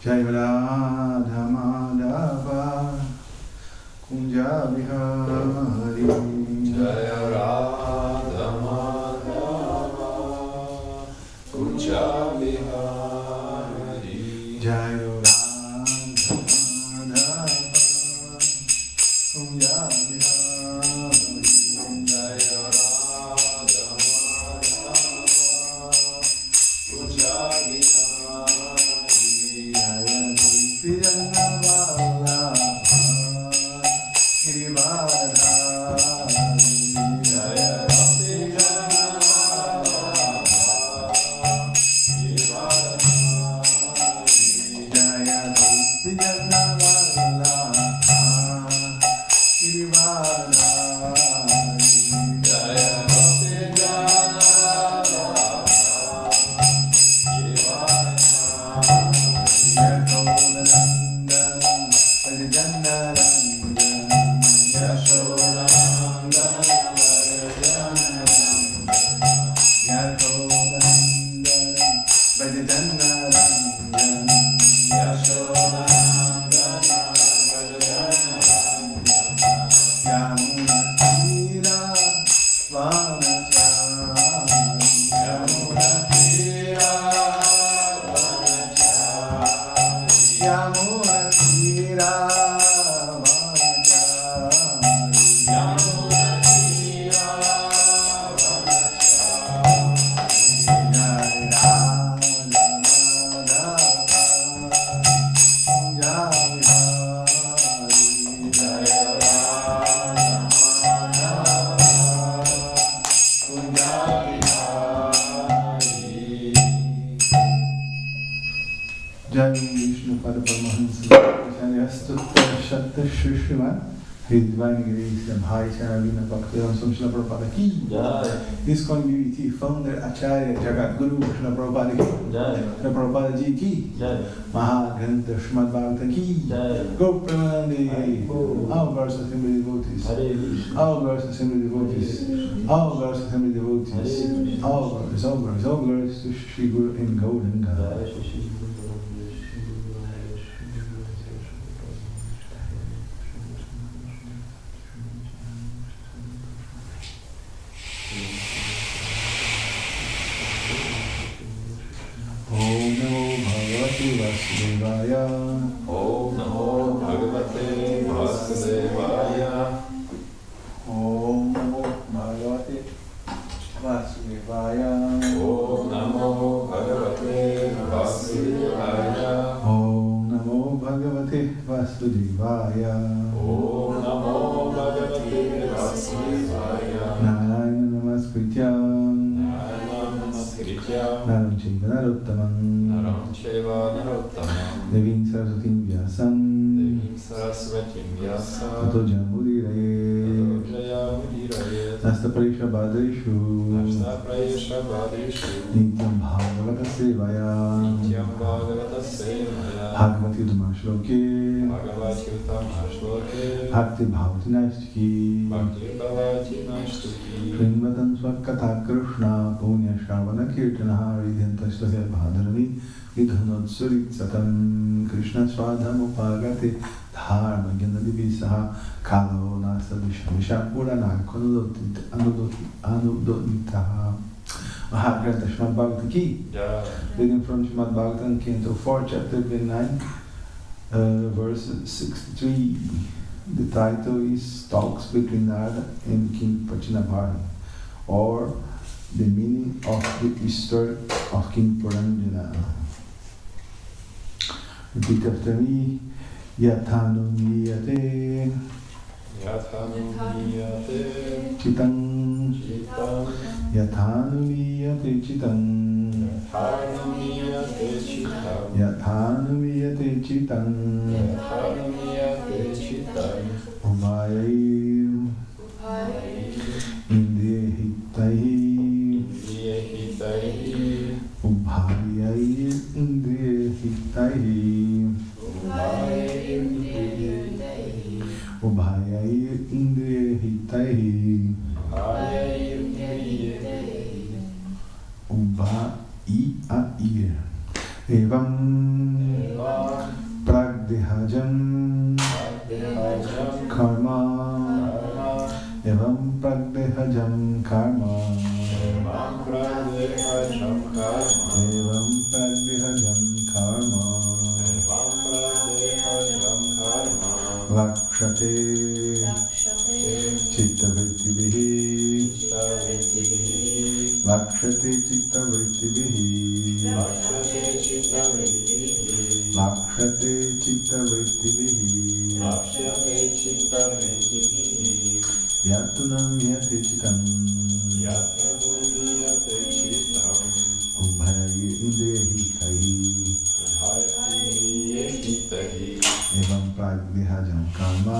Jai Radha Madhava Kunja Bihari Jai Radha Madhava Kunja Bihari Jai Radha Madhava Kunja Bihari Jai Radha Madhava Kunja Bihari Jaya Gopinavala Girivardhari Jaya Jaya Gopinavala Girivardhari His Divine Grace and High Charavina Bhaktivedanta Swami Srila Prabhupada ki ISKCON Unity founder Acharya Jagat Guru Srila Prabhupada ki Srila Prabhupada ji ki Maha Krishna Srimad Bhagavatam ki Go Premanandi All Girls Assembly devotees All Girls Assembly devotees All Girls Assembly devotees All girls to Shri Guru in Gauranga Om Namo Bhagavate Vasudevaya Om Namo Bhagavate Vasudevaya Om Namo Bhagavate Vasudevaya Om Namo Bhagavate Vasudevaya Om Namo Bhagavate Vasudevaya Om Namo Bhagavate Vasudevaya Narayana Namaskritya Naram Chaiva Narottamam Naram Chaiva Narottamam Devim Saraswatim Vyasam Devim Saraswatim Vyasam Tato Jamudiraye Nasta Parisha Bhadreshu Nityam Bhagavata Sevaya Bhagavati Utamashloke Bhakti Bhavati Naistiki Srimatan Swakatha Krishna Punya Shravana Kirtana Ridhantastasya Bhadarani Vidhanotsurit Satam Krishna Swadham Upagate Dharma Gyanadivisaha Kalo Nasa Vishapura Anudoditaha Maha Krishna Srimad Bhagavatam ki reading from Srimad Bhagavatam Canto 4 chapter 29 verse 63. The title is Talks between Narada and King Pachinabhara, or the meaning of the story of King Puranjana. Repeat after me. Yathanumiyate Chitam Yathanumiyate Chitam Yathanumiyate Chitam Umayayir Indriyahitaihi Ubhayayir Indriyahitaihi Ubhayayir Indriyahitaihi Ubhayayir Evam pragdehajam karma. Evam pragdehajam karma. Evam pragdehajam karma. Lakshate chitta vrittibihi. Lakshate chitta vrittibihi. Lakshate chitta vrittibihi. Yatunam yate chitam. Ubhayi indriyahi tahi. Evam pragdehajam karma.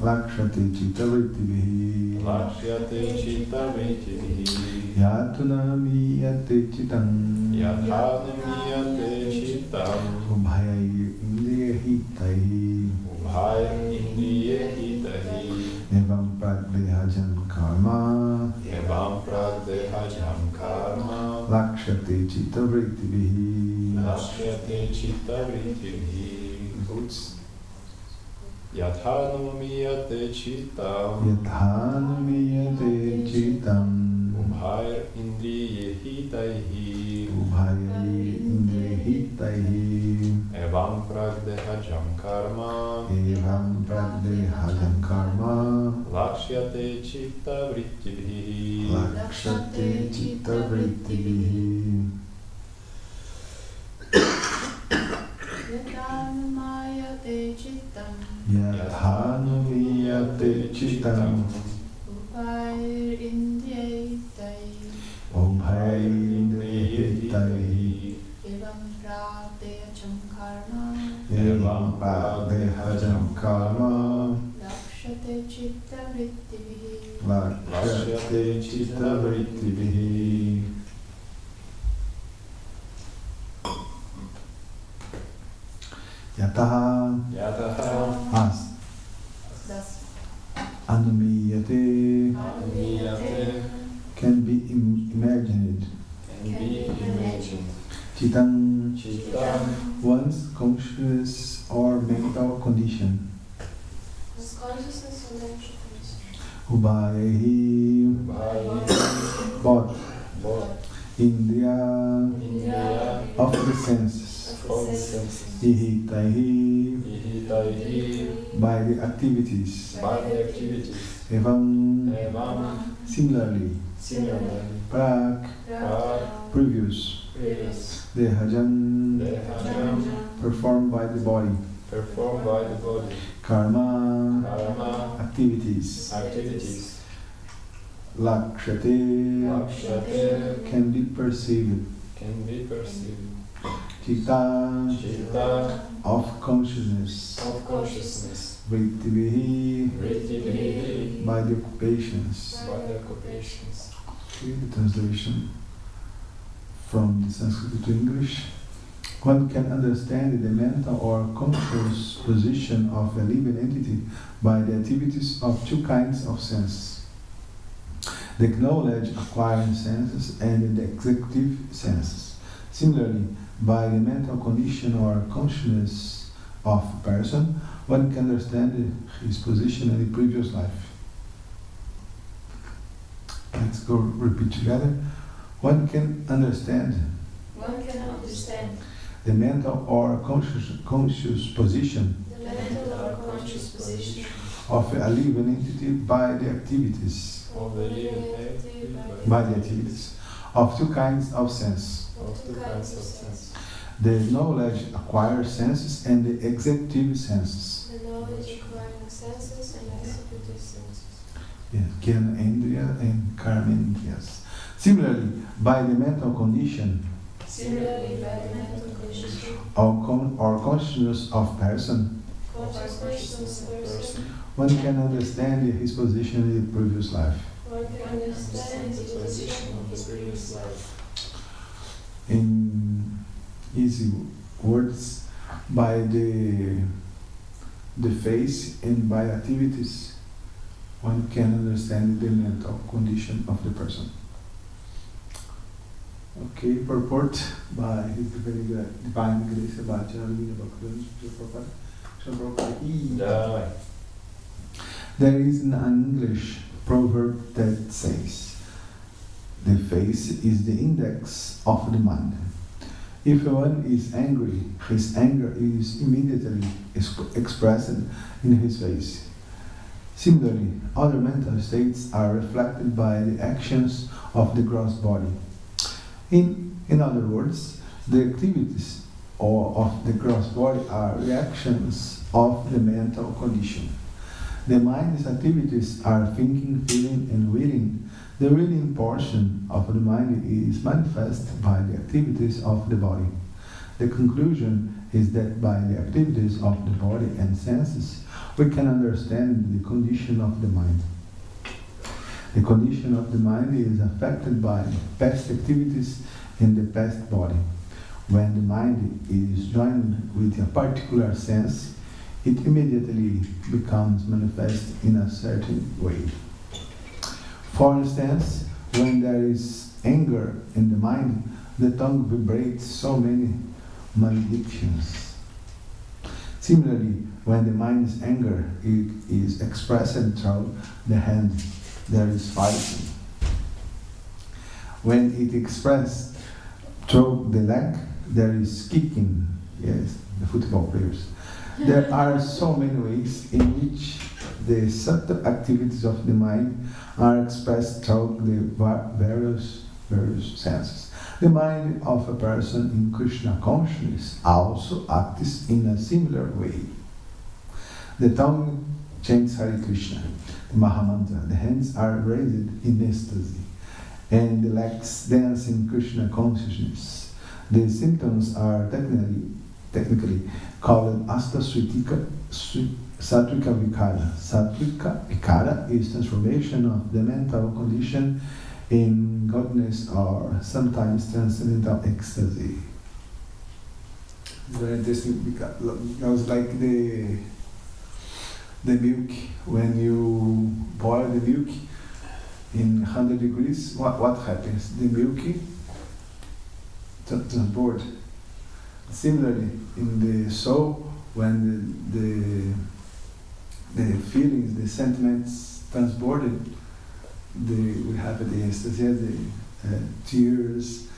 Lakshate chitta vrittibihi. Yatunami yate chitam. Ubhayi indriyahi tahi. Evam pragdehajam karma. Lakshate chitta vrittibihi. Boots. Yathanumiyate chitam. Ubhaya indriyehi taihi. Evam pragdehajam karma. Lakshyate chitta vrittibihi. Yathanumiyate chitam. Ubhair indriyehi taihi. Evam pragdehajam karma. Lakshate chitta vrittibihi. Yataha as anumiyate can be imagined. Chitam one's conscious or mental condition. Ubhayehi both. Indriya of the senses. Ihitaihi by the activities. Evam similarly. Prak previous. Dehajam performed by the body. Karma activities. Lakshate can be perceived. Chitta of consciousness. Vrittibihi by the occupations. Okay, the translation from the Sanskrit to English. One can understand the mental or conscious position of a living entity by the activities of two kinds of sense. The knowledge acquiring senses and the executive senses. Similarly, by the mental condition or consciousness of a person, one can understand his position in the previous life. Let's go repeat together. One can understand the mental or conscious position of a living entity by the activities of two kinds of sense. The knowledge acquires senses and the executive senses. Yes, Kyan Indriya and Karma Indriyas. Similarly, by the mental condition or consciousness of person, one can understand his position in the previous life. In easy words, by the face and by activities, one can understand the mental condition of the person. Okay, purport by His Divine Grace Bhacharya Prabhupada. There is an English proverb that says, "The face is the index of the mind. If one is angry, his anger is immediately expressed in his face. Similarly, other mental states are reflected by the actions of the gross body. In other words, the activities of the gross body are reactions of the mental condition. The mind's activities are thinking, feeling, and willing. The willing portion of the mind is manifest by the activities of the body. The conclusion is that by the activities of the body and senses, we can understand the condition of the mind. The condition of the mind is affected by past activities in the past body. When the mind is joined with a particular sense, it immediately becomes manifest in a certain way. For instance, when there is anger in the mind, the tongue vibrates so many maledictions. Similarly, when the mind's anger is expressed through the hand, there is fighting. When it expressed through the leg, there is kicking. Yes, the football players. There are so many ways in which the subtle activities of the mind are expressed through the various senses. The mind of a person in Krishna consciousness also acts in a similar way. The tongue chants Hare Krishna, the Maha Mantra. The hands are raised in ecstasy, and the legs dance in Krishna consciousness. The symptoms are technically called Astasritika Satvika Vikara. Satvika Vikara is transformation of the mental condition in godness or sometimes transcendental ecstasy. Very interesting because it was like the milk. When you boil the milk in 100 degrees, what happens? The milk transport. Similarly, in the soul, when the feelings, the sentiments transported, we have the ecstasy, the tears,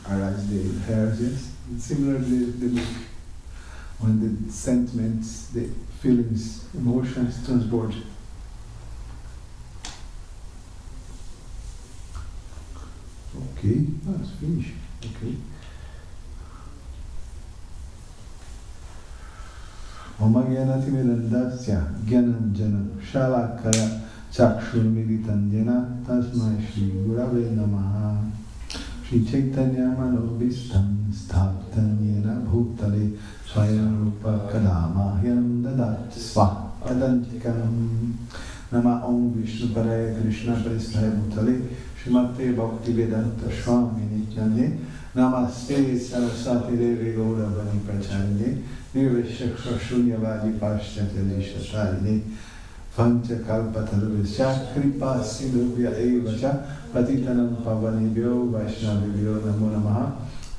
arise the hairs, yes. Similarly, the milk, when the sentiments, the feelings, emotions transport. Okay, let's finish. Okay. Omagyanati Mirandasya Gyananjana Shalakaya Chakshurmilitandjana Tasmai Shri Gurave Namaha Shri Chaitanya Manobhistam Staptanyena Bhutale Swayam Rupa Kadamahyam Dadat Svahadantikam Nama Om Vishnu Paraya Krishna Prasthaya Bhutale Shrimate Bhaktivedanta Swami Nityanande Namaste Saraswati Devi Gauravani Pracharine Nirvishakha Shunyavadi Pashtyatishatarine Vancha Kalpatarvishya Kripa Sindhubhya Evacha Patitanam Pavanibhyo Vaishnavibhyo Namo Namaha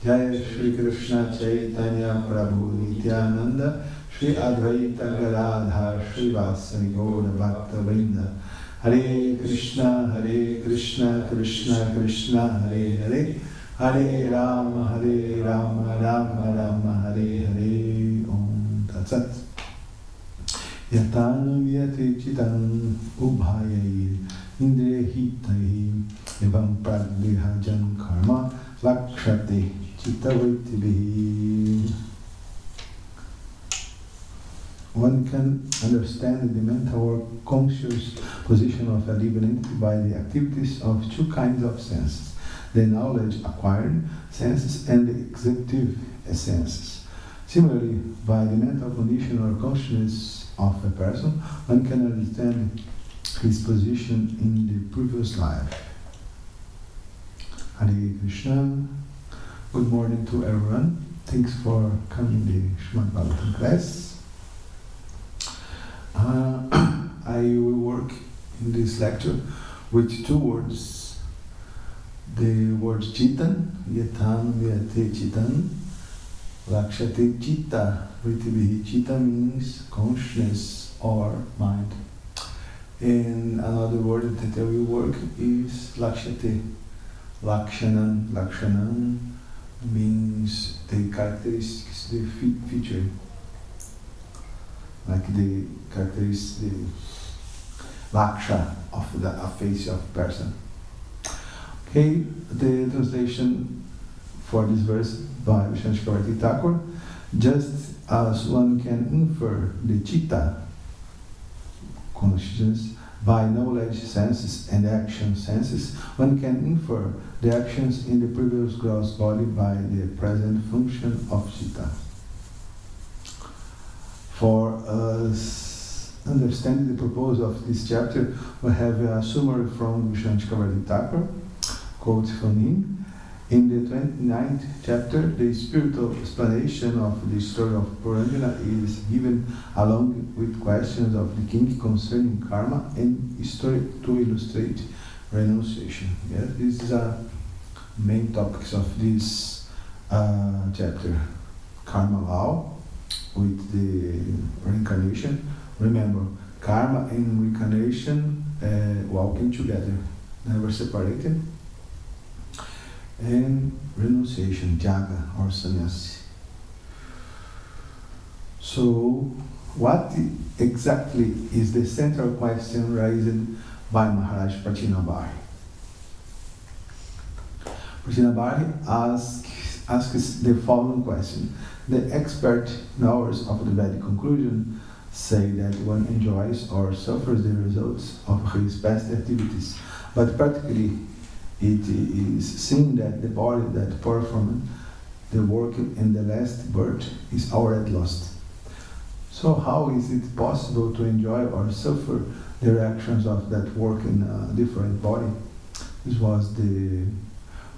Jaya Shri Krishna Chaitanya Prabhu Nityananda Shri Advaita Gadadhar Shri Vasari Gaura Bhakta Vrinda Hare Krishna Krishna Krishna Hare Hare Hare Rama Rama Rama Hare Hare Om Tat Sat Yatanam Yate Chitam Ubhayai Indrehitahi Evam Pradvihajan Karma Lakshate Chittavritibhi. One can understand the mental or conscious position of a living entity by the activities of two kinds of senses: the knowledge acquired senses and the executive senses. Similarly, by the mental condition or consciousness of a person, one can understand his position in the previous life. Hare Krishna. Good morning to everyone. Thanks for coming to the Srimad Bhagavatam class. I will work in this lecture with two words The word chitan, yatam vyate chitan, lakshate chitta, vritibihi. Chitta means consciousness or mind. And another word that will work is lakshate. Lakshanan. Lakshanan means the characteristics, the feature. Like the characteristic, the laksha of the face of person. Okay, the translation for this verse by Vishnu Chakravarti Thakur: just as one can infer the chitta, consciousness, by knowledge senses and action senses, one can infer the actions in the previous gross body by the present function of chitta. For us understanding the purpose of this chapter, we have a summary from Vishnu Chakravarti Thakur, quote from him. In the 29th chapter, the spiritual explanation of the story of Purandjana is given along with questions of the king concerning karma and story to illustrate renunciation. Yes, this is a main topics of this chapter. Karma law with the reincarnation. Remember, karma and reincarnation walking together, never separated. And renunciation, jaga or sannyasi. So, what exactly is the central question raised by Maharaj Prachinabhari? Prachinabhari asks the following question. The expert knowers of the Vedic conclusion say that one enjoys or suffers the results of his past activities, but practically it is seen that the body that performed the work in the last birth is already lost. So how is it possible to enjoy or suffer the reactions of that work in a different body? This was the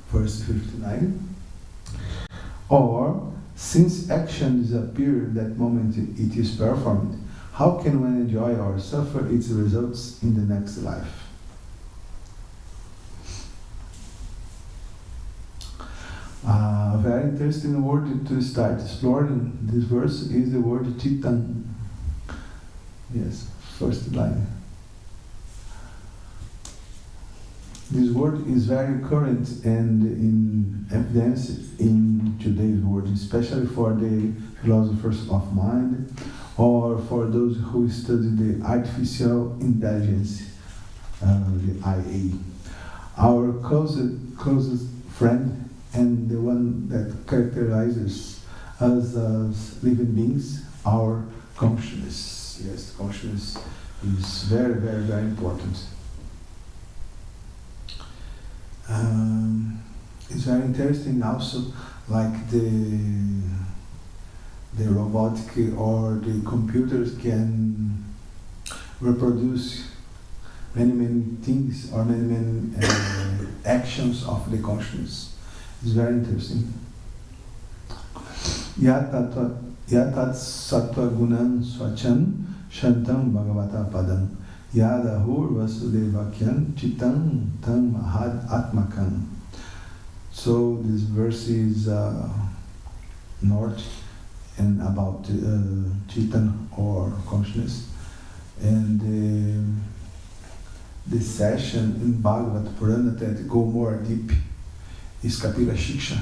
verse 59. Or, since action disappears that moment it is performed, how can one enjoy or suffer its results in the next life? A very interesting word to start exploring this verse is the word chitan. Yes, first line. This word is very current and in evidence in today's world, especially for the philosophers of mind or for those who study the artificial intelligence, the IA. Our closest friend and the one that characterizes us as living beings, our consciousness. Yes, consciousness is very, very, very important. It's very interesting also, like the robotic or the computers can reproduce many things or many actions of the consciousness. It's very interesting. Yatat sattva gunan swacham shantam bhagavata padam yadahur vasudevakyan chitam tam mahad atmakam. So this verse is north and about chitan or consciousness. And the session in Bhagavad Purana that go more deep is Kapila Shiksha.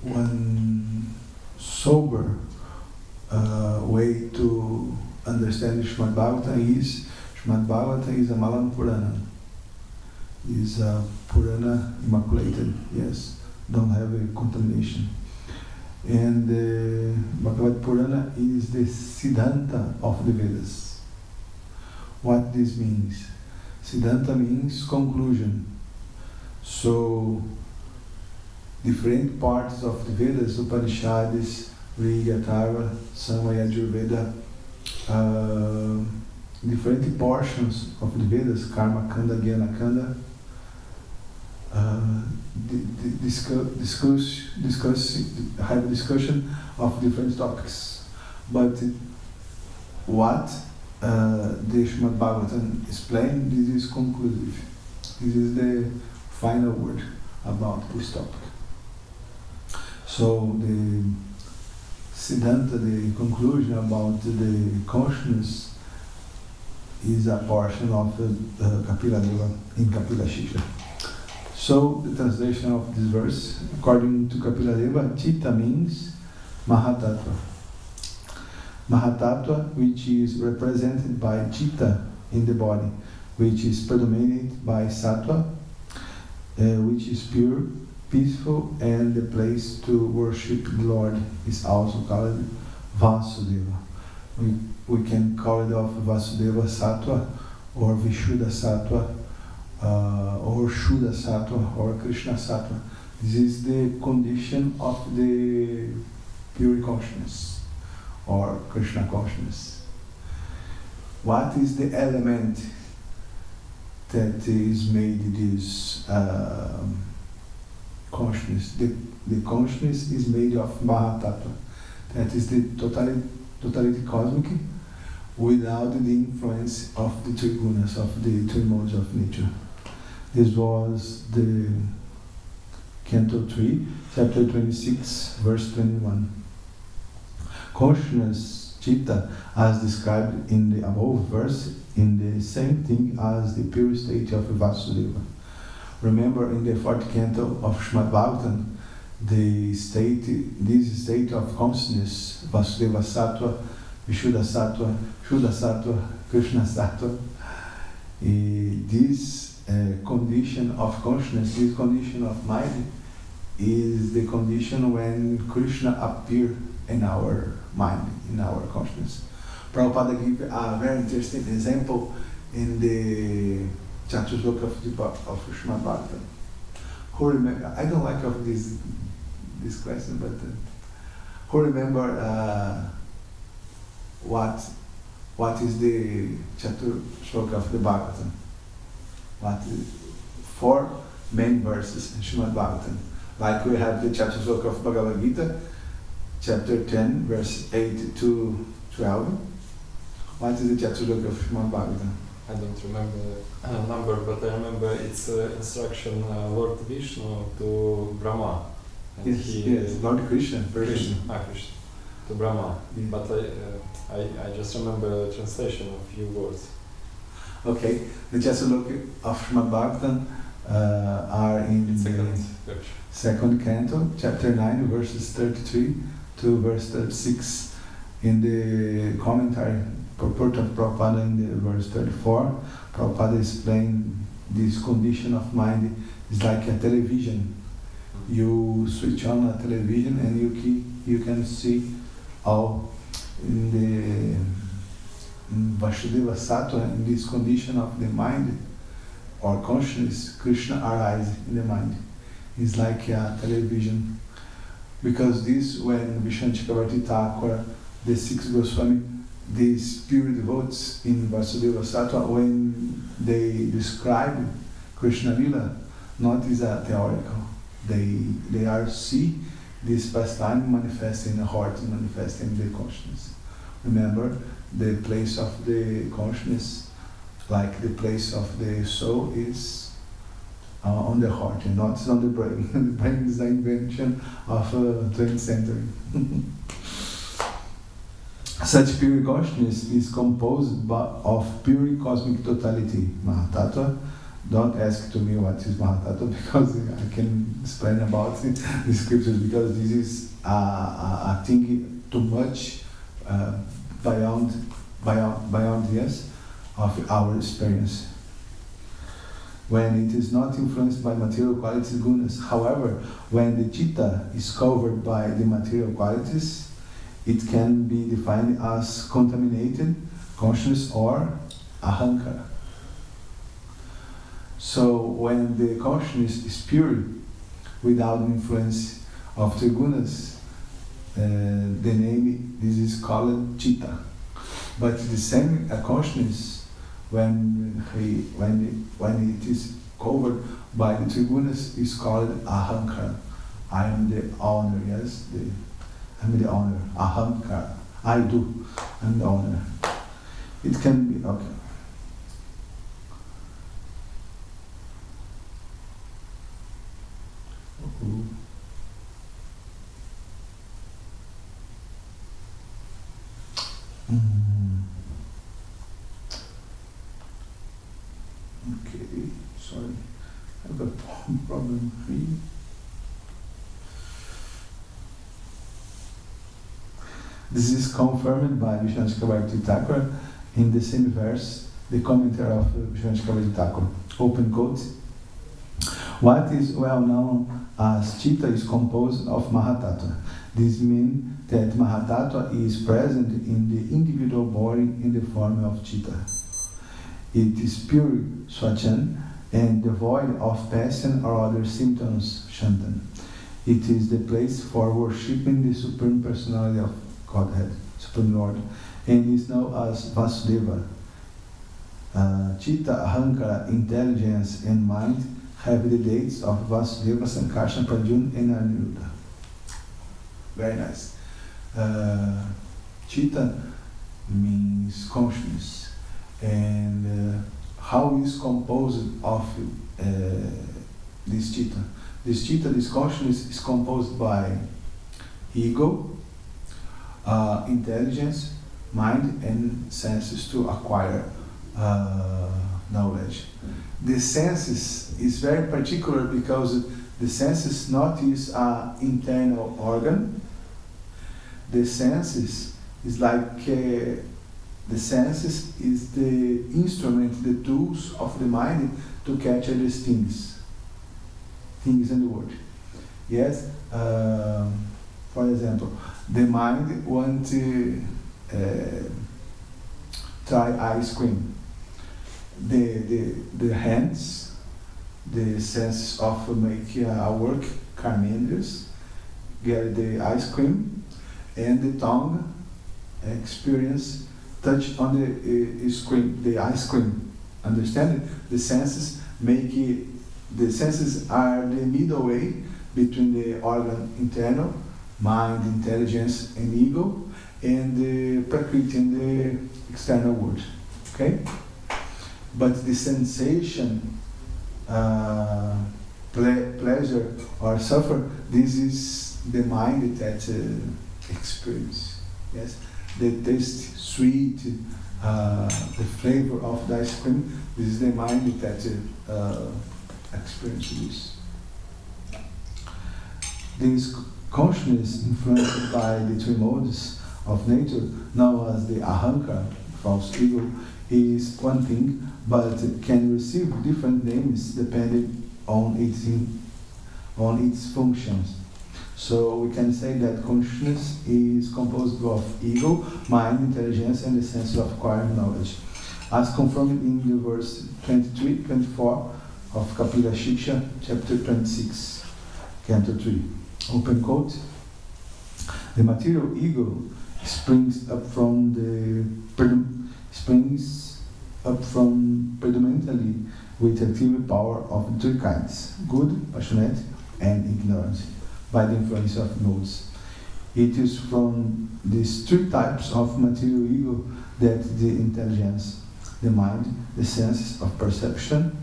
One sober way to understand Srimad Bhagavatam is Srimad Bhagavatam is a Malam Purana. Is a Purana immaculated, yes, don't have a contamination. And Bhagavad Purana is the Siddhanta of the Vedas. What this means? Siddhanta means conclusion. So, different parts of the Vedas, Upanishads, Riga, Atharva, Samaya, Ayurveda, different portions of the Vedas, Karma Kanda, Jnana Kanda, have discussion of different topics. But what the Srimad Bhagavatam explains, this is conclusive. This is the final word about this topic. So the Siddhanta, the conclusion about the consciousness, is a portion of Kapila Deva in Kapila Shikshha. So the translation of this verse, according to Kapila Deva, Chitta means Mahatattva. Mahatattva, which is represented by Chitta in the body, which is predominated by Sattva, which is pure, peaceful, and the place to worship the Lord is also called Vasudeva. We can call it of Vasudeva Sattva, or Vishuddha Sattva, or Shuddha Sattva, or Krishna Sattva. This is the condition of the pure consciousness, or Krishna consciousness. What is the element that is made this consciousness? The consciousness is made of Mahatattva. That is the totality cosmic, without the influence of the three gunas, of the three modes of nature. This was the Canto 3, chapter 26, verse 21. Consciousness, Chitta, as described in the above verse, in the same thing as the pure state of Vasudeva. Remember, in the fourth canto of Srimad Bhagavatam, this state of consciousness, Vasudeva Sattva, Vishuddha Sattva, Shuddha Sattva, Krishna Sattva, this condition of consciousness, this condition of mind, is the condition when Krishna appears in our mind, in our consciousness. Prabhupada gave a very interesting example in the Chatusloka of Srimad Bhagavatam. Who remember? I don't like of this question, but who remember what is the Chatusloka of the Bhagavatam? What is 4 main verses in Srimad Bhagavatam? Like we have the Chatusloka of Bhagavad Gita, chapter 10, verse 8 to 12. What is the Chatusloka of Srimad Bhagavatam? I don't remember the number, but I remember it's instruction Lord Vishnu to Brahma. And Yes, Lord Krishna. Krishna, to Brahma. Yeah. But I just remember the translation of a few words. Okay, the Chatusloka of Srimad Bhagavatam are in the second canto, chapter 9, verses 33 to verse 36. In the commentary, purport of Prabhupada, in the verse 34, Prabhupada explained this condition of mind is like a television. You switch on a television and you can see all in the Vasudeva Sattva, in this condition of the mind or consciousness, Krishna arises in the mind. It's like a television. Because this, when Vishnu Chakravarti Thakur, the 6 Goswami, these pure devotees in Vasudeva Sattva, when they describe Krishna Lila, not as a theoretical, they are see this pastime manifesting in the heart, manifesting in the consciousness. Remember, the place of the consciousness, like the place of the soul, is on the heart and not on the brain. The brain is the invention of 20th century. Such pure consciousness is composed of pure cosmic totality, Mahatattva. Don't ask to me what is Mahatattva, because I can explain about the scriptures, because this is a thing too much beyond yes of our experience. When it is not influenced by material qualities, gunas. However, when the chitta is covered by the material qualities, it can be defined as contaminated consciousness or ahankara. So when the consciousness is pure, without influence of the gunas, the name, this is called chitta. But the same consciousness, when it is covered by the three gunas, is called ahankara. I am the owner, yes, I'm the owner. Ahankara, I do, I'm the owner. It can be, okay. Okay, sorry, I have a problem here. This is confirmed by Vishnu Chakravarti Thakur in the same verse, the commentary of Vishnu Chakravarti Thakur. Open quote. What is well known as Chitta is composed of Mahatattva. This means that Mahatattva is present in the individual body in the form of Chitta. It is pure Swachan and devoid of passion or other symptoms, Shantan. It is the place for worshipping the Supreme Personality of Godhead, Supreme Lord, and is known as Vasudeva. Chitta, Ahankara, intelligence, and mind have the dates of Vasudeva, Sankarsana, Pradyumna, and Aniruddha. Very nice. Chitta means consciousness, and how is composed of this Chitta? This Chitta, this consciousness, is composed by ego, intelligence, mind, and senses to acquire knowledge. The senses is very particular because the senses not is an internal organ. The senses is like the senses is the instrument, the tools of the mind to capture these things in the world. Yes, for example, the mind want to try ice cream. The hands, the sense of making a work, carmenderes, get the ice cream, and the tongue experience touch on the ice cream. Understand it? The senses make it, the senses are the middle way between the organ internal, mind, intelligence, and ego, and the prakriti and the external world. Okay? But the sensation, pleasure or suffer, this is the mind that experience. Yes, the taste, sweet, the flavor of the ice cream. This is the mind that experiences this. This consciousness influenced by the three modes of nature, known as the ahankara, false ego, is one thing, but can receive different names depending on its functions. So we can say that consciousness is composed of ego, mind, intelligence, and the sense of acquiring knowledge, as confirmed in the verse 23-24 of Kapila Shiksha, chapter 26, canto 3. Open quote. The material ego springs up predominantly with active power of three kinds: good, passionate, and ignorant, by the influence of modes. It is from these three types of material ego that the intelligence, the mind, the senses of perception,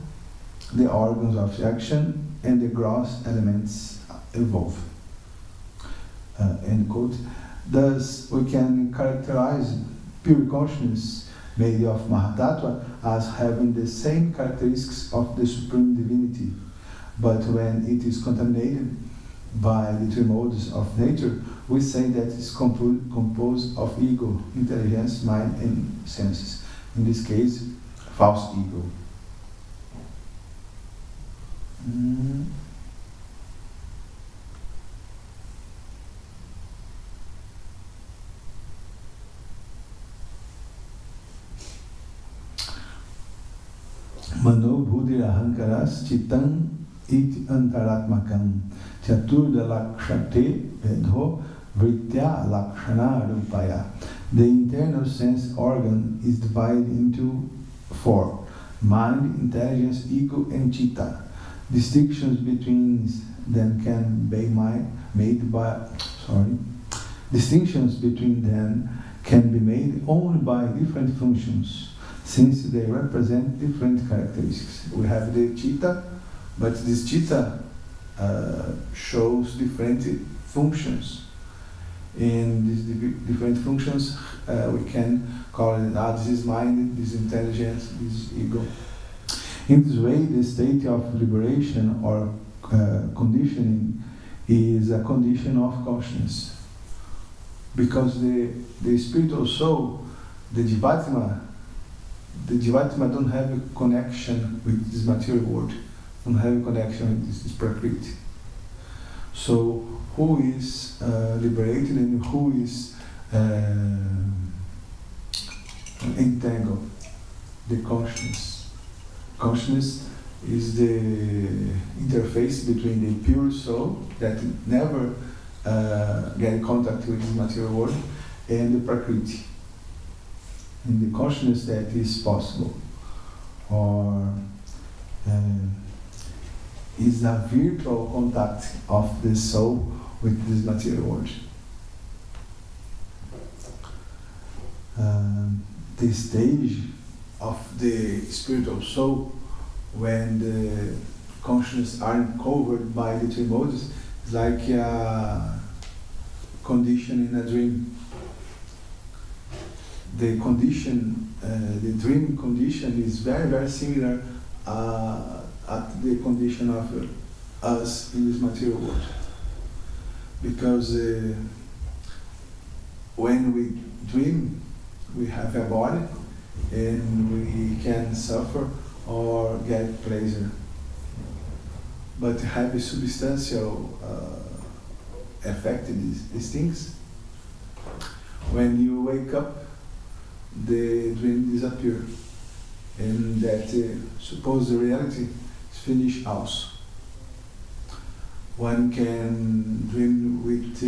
the organs of action, and the gross elements evolve. End quote. Thus, we can characterize pure consciousness made of Mahatattva as having the same characteristics of the Supreme Divinity, but when it is contaminated by the three modes of nature, we say that it is composed of ego, intelligence, mind, and senses. In this case, false ego. Mano Buddhi Ahankaras Chitam It Antaratmakam Chaturda Lakshate Vedho Vritya Lakshana Rupaya. The internal sense organ is divided into four: mind, intelligence, ego, and chitta. Distinctions between them can be made only by different functions, since they represent different characteristics. We have the chitta, but this chitta shows different functions. In these different functions, we can call it, this is mind, this is intelligence, this is ego. In this way, the state of liberation or conditioning is a condition of consciousness. Because the spiritual soul, the Jivatma don't have a connection with this material world, don't have a connection with this Prakriti. So who is liberated and who is entangled? The consciousness. Consciousness is the interface between the pure soul that never get in contact with the material world and the Prakriti. And the consciousness that is possible, or is a virtual contact of the soul with this material world. The stage of the spiritual soul when the consciousness aren't covered by the three modes is like a condition in a dream. The condition, the dream condition is very, very similar at the condition of us in this material world. Because when we dream, we have a body and we can suffer or get pleasure. But to have a substantial effect in these things, when you wake up, the dream disappears, and that supposed reality is finished also. One can dream with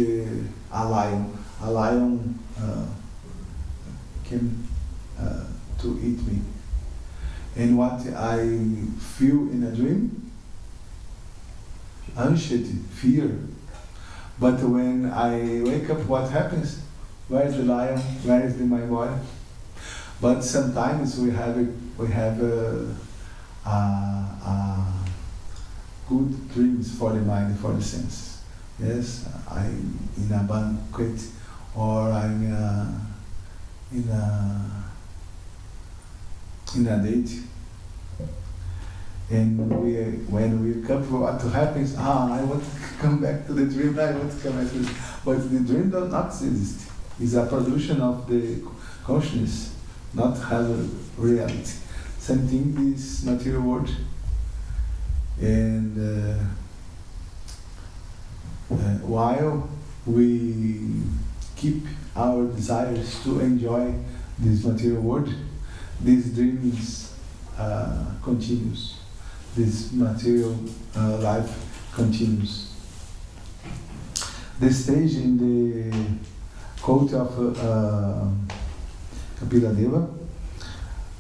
a lion. A lion came to eat me. And what I feel in a dream? Anxiety, fear. But when I wake up, what happens? Where is the lion? Where is my body? But sometimes we have good dreams for the mind, for the senses. Yes, I'm in a banquet, or I'm in a date. And when we wake up, what happens? I want to come back to the dream. I want to come back to the dream. But the dream does not exist. It's a production of the consciousness, not have a reality. Same thing this material world. And while we keep our desires to enjoy this material world, this dream continues. This material life continues. The stage in the quote of Kapila Deva,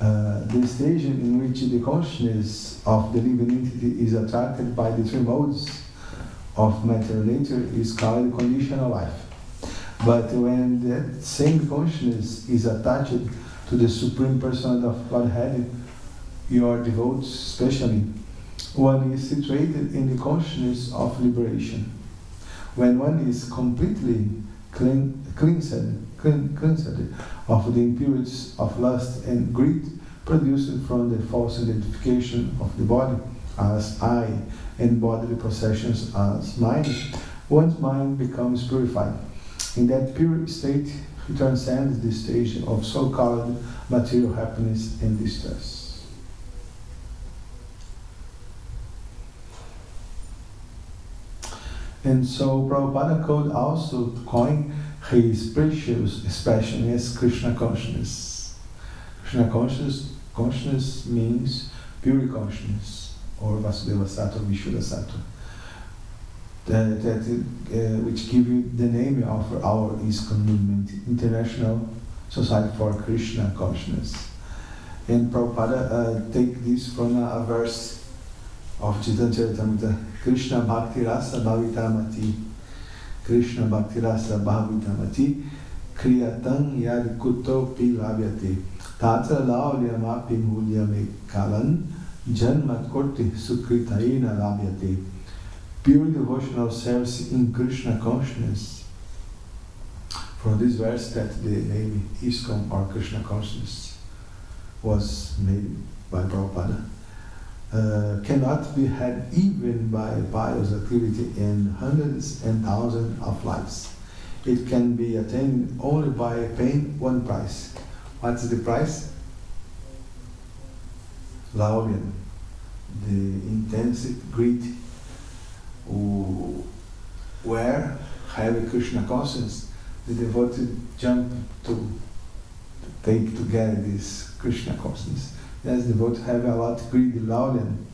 the stage in which the consciousness of the living entity is attracted by the three modes of matter nature is called conditional life. But when that same consciousness is attached to the Supreme Personality of Godhead, your devotees especially, one is situated in the consciousness of liberation. When one is completely cleansed of the impurities of lust and greed produced from the false identification of the body as I and bodily possessions as mine, one's mind becomes purified. In that pure state, he transcends the stage of so-called material happiness and distress. And so Prabhupada could also coin his precious expression as Krishna consciousness. Krishna consciousness means pure consciousness, or Vasudeva Sattva, Vishuddha Sattva. Which give you the name of our ISKCON movement, International Society for Krishna Consciousness. And Prabhupada take this from a verse of Chaitanya Charitamrita, Krishna Bhakti Rasa Bhavitamati, Krishna Bhakti Rasa Bhavitamati, Kriyatan Yad Kuto Pi Labhyate, Tatra Laulyamapi Mulyame Kalan, Janma Korti Sukritaina Labhyate. Pure devotional service in Krishna consciousness. From this verse that the name ISKCON or Krishna consciousness was made by Prabhupada, cannot be had even by pious activity in hundreds and thousands of lives. It can be attained only by paying one price. What's the price? Laurian, the intense greed. Where have Krishna consciousness, the devotee jump to take together this Krishna consciousness. Yes, the devotee have a lot of greed, Laurian.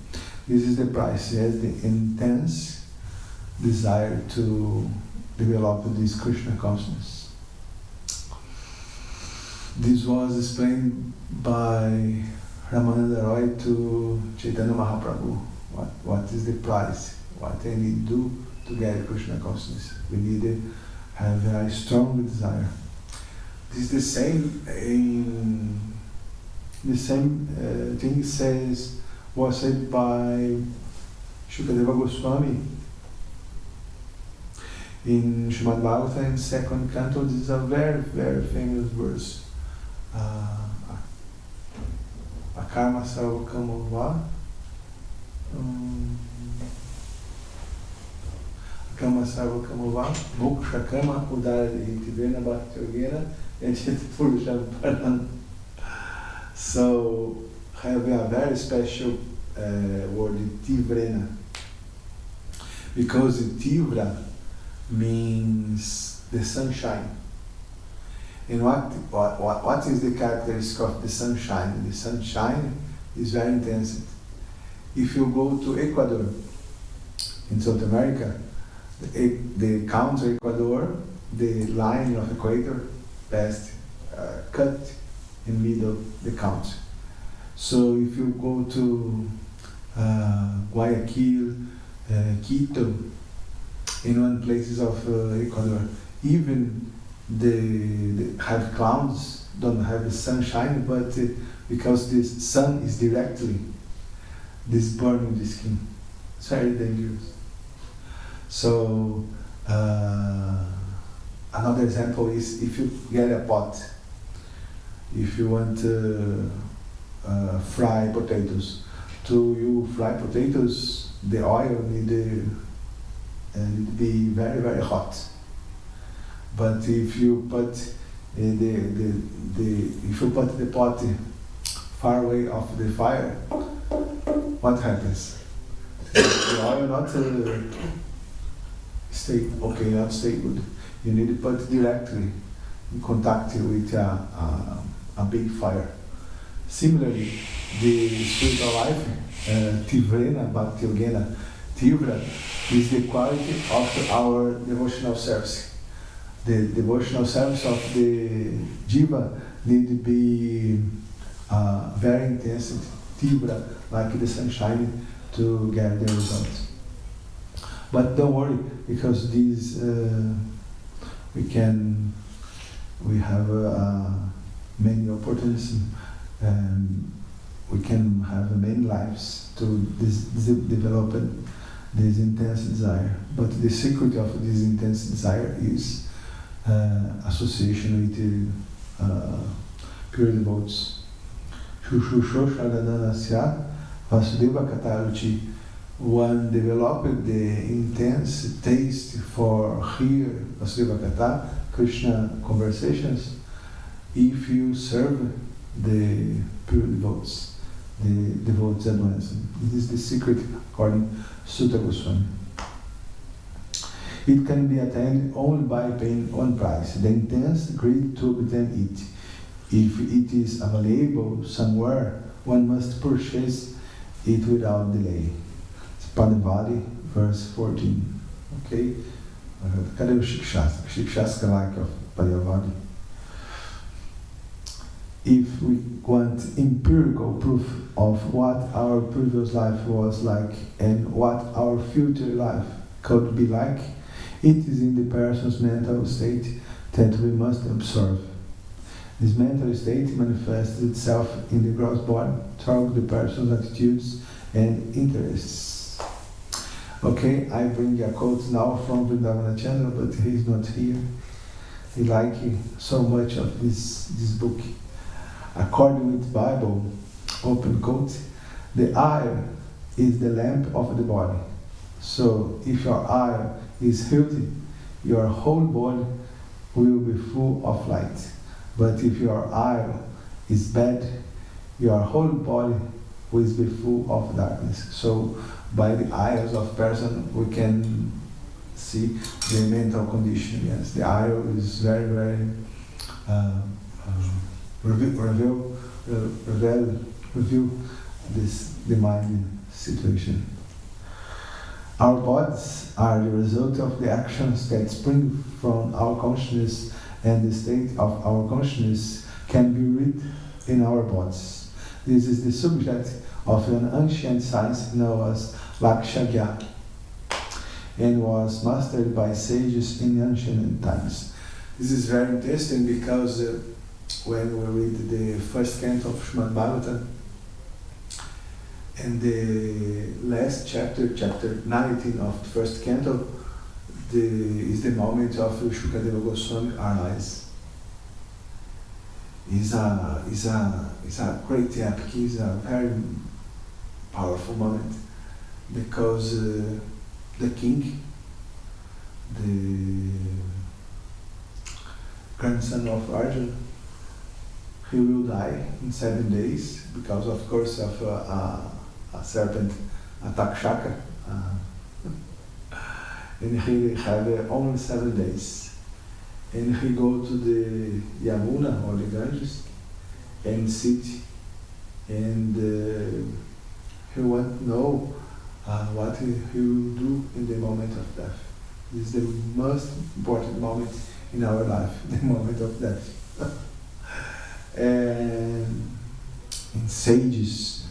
This is the price. Yes, the intense desire to develop this Krishna consciousness. This was explained by Ramananda Roy to Chaitanya Mahaprabhu. What is the price? What I need to do to get Krishna consciousness? We need to have a strong desire. This is the same thing was said by Shukadeva Goswami in Srimad Bhagavatam, second canto. This is a very, very famous verse. Akarma sarvakamova Kama sarvakamova moksha kama udariti vena bhakti yogena and purusham param. So have a very special word, tivrena, because tivra means the sunshine. And what is the characteristic of the sunshine? The sunshine is very intense. If you go to Ecuador, in South America, the country Ecuador, the line of equator passed, cut in middle the country. So if you go to Guayaquil, Quito, in one places of Ecuador, even the have clouds, don't have the sunshine, but because the sun is directly this burning the skin. It's very dangerous. So another example is if you get a pot, if you want to fry potatoes, you fry potatoes, the oil need to be very, very hot. But if you put if you put the pot far away off the fire, what happens? The oil not stay good. You need to put directly in contact with a big fire. Similarly, the spiritual life, Tivrena Bhakti Yogena, Tivra is the quality of our devotional service. The devotional service of the jiva need to be very intense, Tivra, like the sunshine, to get the results. But don't worry, because these we have many opportunities. We can have many lives to develop this intense desire. But the secret of this intense desire is association with pure devotees. Vasudeva Kataruchi. One developed the intense taste for hear Vasudeva Kata, Krishna conversations, if you serve the pure devotees, the devotees advancing. This is the secret according to Sutta Goswami. It can be attained only by paying one price, the intense greed to obtain it. If it is available somewhere, one must purchase it without delay. Padavadi, verse 14. Okay? Cadê o Shikshastra? Shikshastra like of Padavadi. If we want empirical proof of what our previous life was like and what our future life could be like, it is in the person's mental state that we must observe. This mental state manifests itself in the gross body through the person's attitudes and interests. Okay, I bring a quote now from Vrindavana channel, but he's not here. He like so much of this book. According with Bible, open quote, the eye is the lamp of the body. So if your eye is healthy, your whole body will be full of light. But if your eye is bad, your whole body will be full of darkness. So by the eyes of person we can see the mental condition. Yes, the eye is very, very reveal the mind situation. Our bodies are the result of the actions that spring from our consciousness, and the state of our consciousness can be read in our bodies. This is the subject of an ancient science known as Lakshagya, and was mastered by sages in ancient times. This is very interesting because when we read the first canto of Srimad Bhagavatam, and the last chapter, chapter 19 of the first canto, is the moment of Shukadeva Goswami arise. Is a great epic, is a very powerful moment, because the king, the grandson of Arjuna, he will die in 7 days because, of course, of a serpent, a takshaka, and he had only 7 days. And he go to the Yamuna or the Ganges and sit, and he want to know what he will do in the moment of death. This is the most important moment in our life, the moment of death. And sages,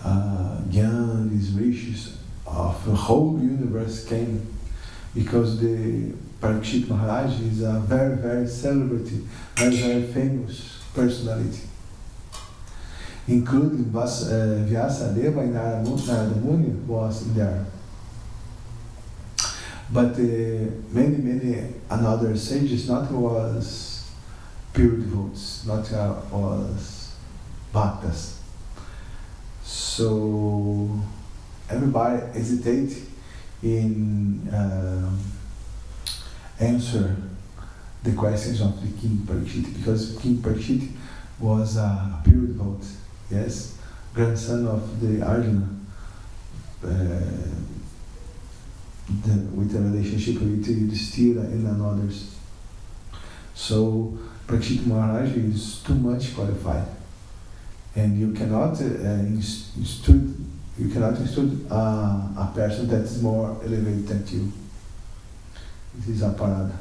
Gyanis, rishis of the whole universe came, because the Parikshit Maharaj is a very, very celebrity, very, very famous personality. Including Vyasadeva and Narada Muni was there. But many another sages not was pure devotees, not was bhaktas. So everybody hesitate in answer the questions of the King Parikshit, because King Parikshit was a pure devotee, yes, grandson of the Arjuna, with a relationship with Yudhishthira and others. So Parikshit Maharaj is too much qualified, and you cannot instruct a person that is more elevated than you. This is a parada.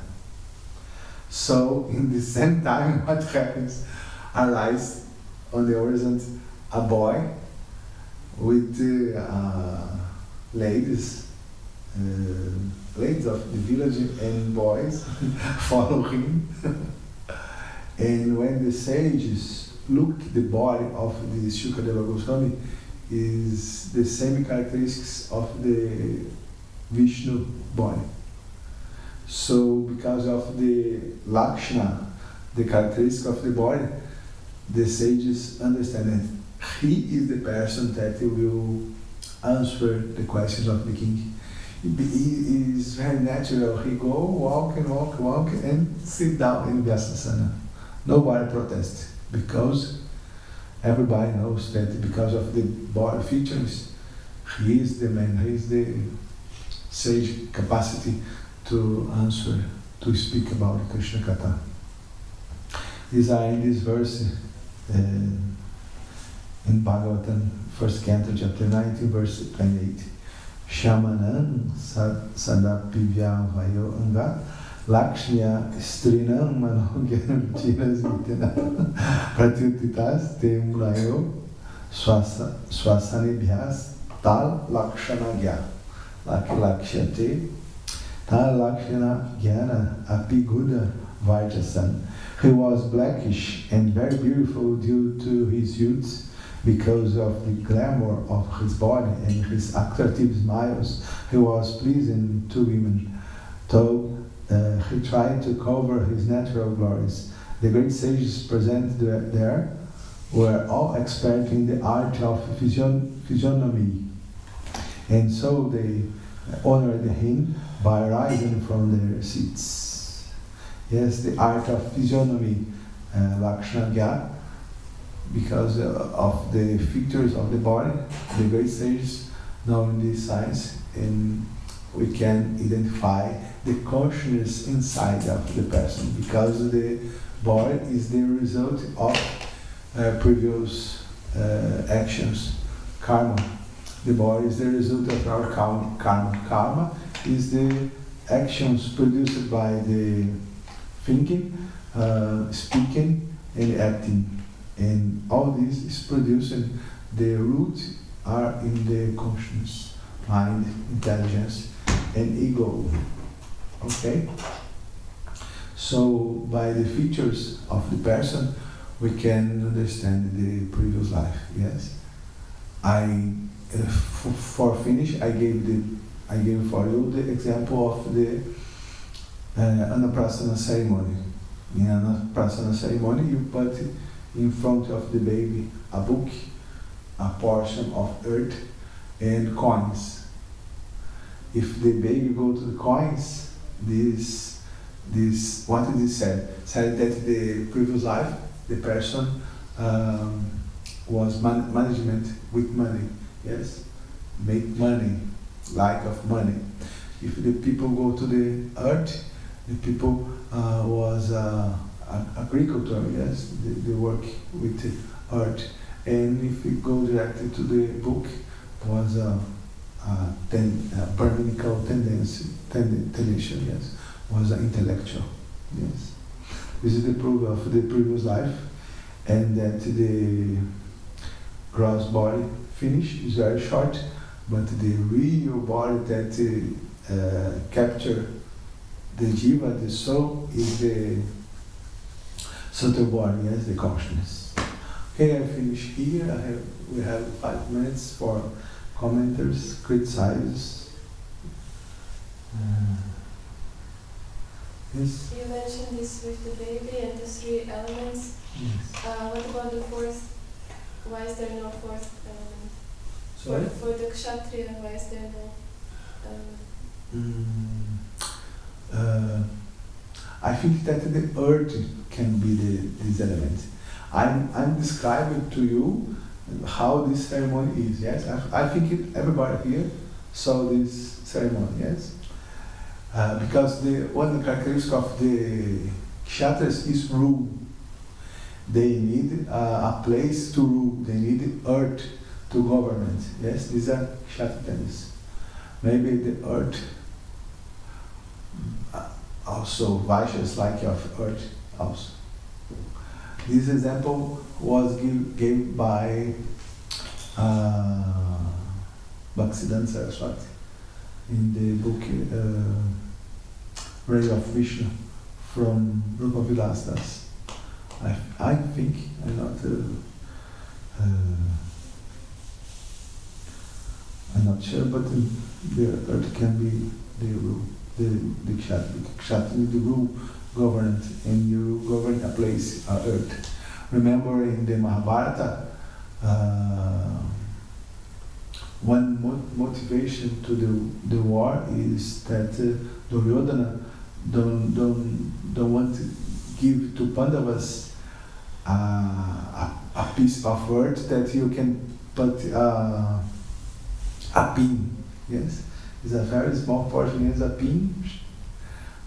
So in the same time, what happens? Arise on the horizon a boy with ladies of the village and boys follow him. And when the sages look the body of the Shukadeva Goswami, is the same characteristics of the Vishnu body. So because of the Lakshana, the characteristic of the body, the sages understand that he is the person that will answer the questions of the king. It is very natural. He go, walk and sit down in Vyasasana. Nobody protests, because everybody knows that because of the body features, he is the man, he is the sage capacity to answer, to speak about Krishna Katha. These are in this verse in Bhagavatam, first canto, chapter 19, verse 28. Shamanan sadapivya vayo anga lakshmiya strinam manogyan chinas vitena pratyutitas te mulayo swasanibhyas tal lakshanagya lakshyate tal lakshana gyana apiguda vajasan. He was blackish and very beautiful due to his youth, because of the glamour of his body and his attractive smiles, he was pleasing to women. Though he tried to cover his natural glories, the great sages present there were all expert in the art of physiognomy, and so they honored him by rising from their seats. Yes, the art of physiognomy, Lakshana, because of the features of the body, the great sages know this science, and we can identify the consciousness inside of the person, because the body is the result of previous actions, karma. The body is the result of our karma. Karma is the actions produced by the thinking, speaking, and acting. And all this is producing, the roots are in the conscience, mind, intelligence, and ego. Okay? So, by the features of the person, we can understand the previous life. Yes, for finish, I gave for you the example of the Annaprasana ceremony. In Annaprasana ceremony, you put in front of the baby a book, a portion of earth, and coins. If the baby go to the coins, what did it say? Said that the previous life, the person was management with money. Yes, make money, lack of money. If the people go to the earth, the people was agriculture. Yes, they work with the earth. And if we go directly to the book, was Brahminical tendency. Yes, was intellectual. Yes, this is the proof of the previous life, and that the gross body finish is very short, but the real body that capture the jiva, the soul, is the subtle body, yes, the consciousness. Okay, I finish here. We have 5 minutes for commenters, criticizers. Yes? You mentioned this with the baby and the 3 elements. Yes. What about the 4th? Why is there no 4th element? Sorry? For the kshatriya, why is there no element? I think that the earth can be this element. I'm describing to you how this ceremony is. Yes, I think everybody here saw this ceremony. Yes, because one characteristic of the kshatriyas is rule. They need a place to rule. They need earth to govern. Yes, these are kshatriyas. Maybe the earth. Also, Vaishyas like of earth also. This example was given by Bhaktisiddhanta Saraswati in the book Ray of Vishnu from Rupa Vilas Das. I think I'm not sure, but the earth can be the rule. The kshatriya, the rule governed, and you govern a place, earth. Remember in the Mahabharata, one motivation to the war is that Duryodhana don't want to give to Pandavas a piece of earth that you can put a pin. Yes. It's a very small portion, as a pin,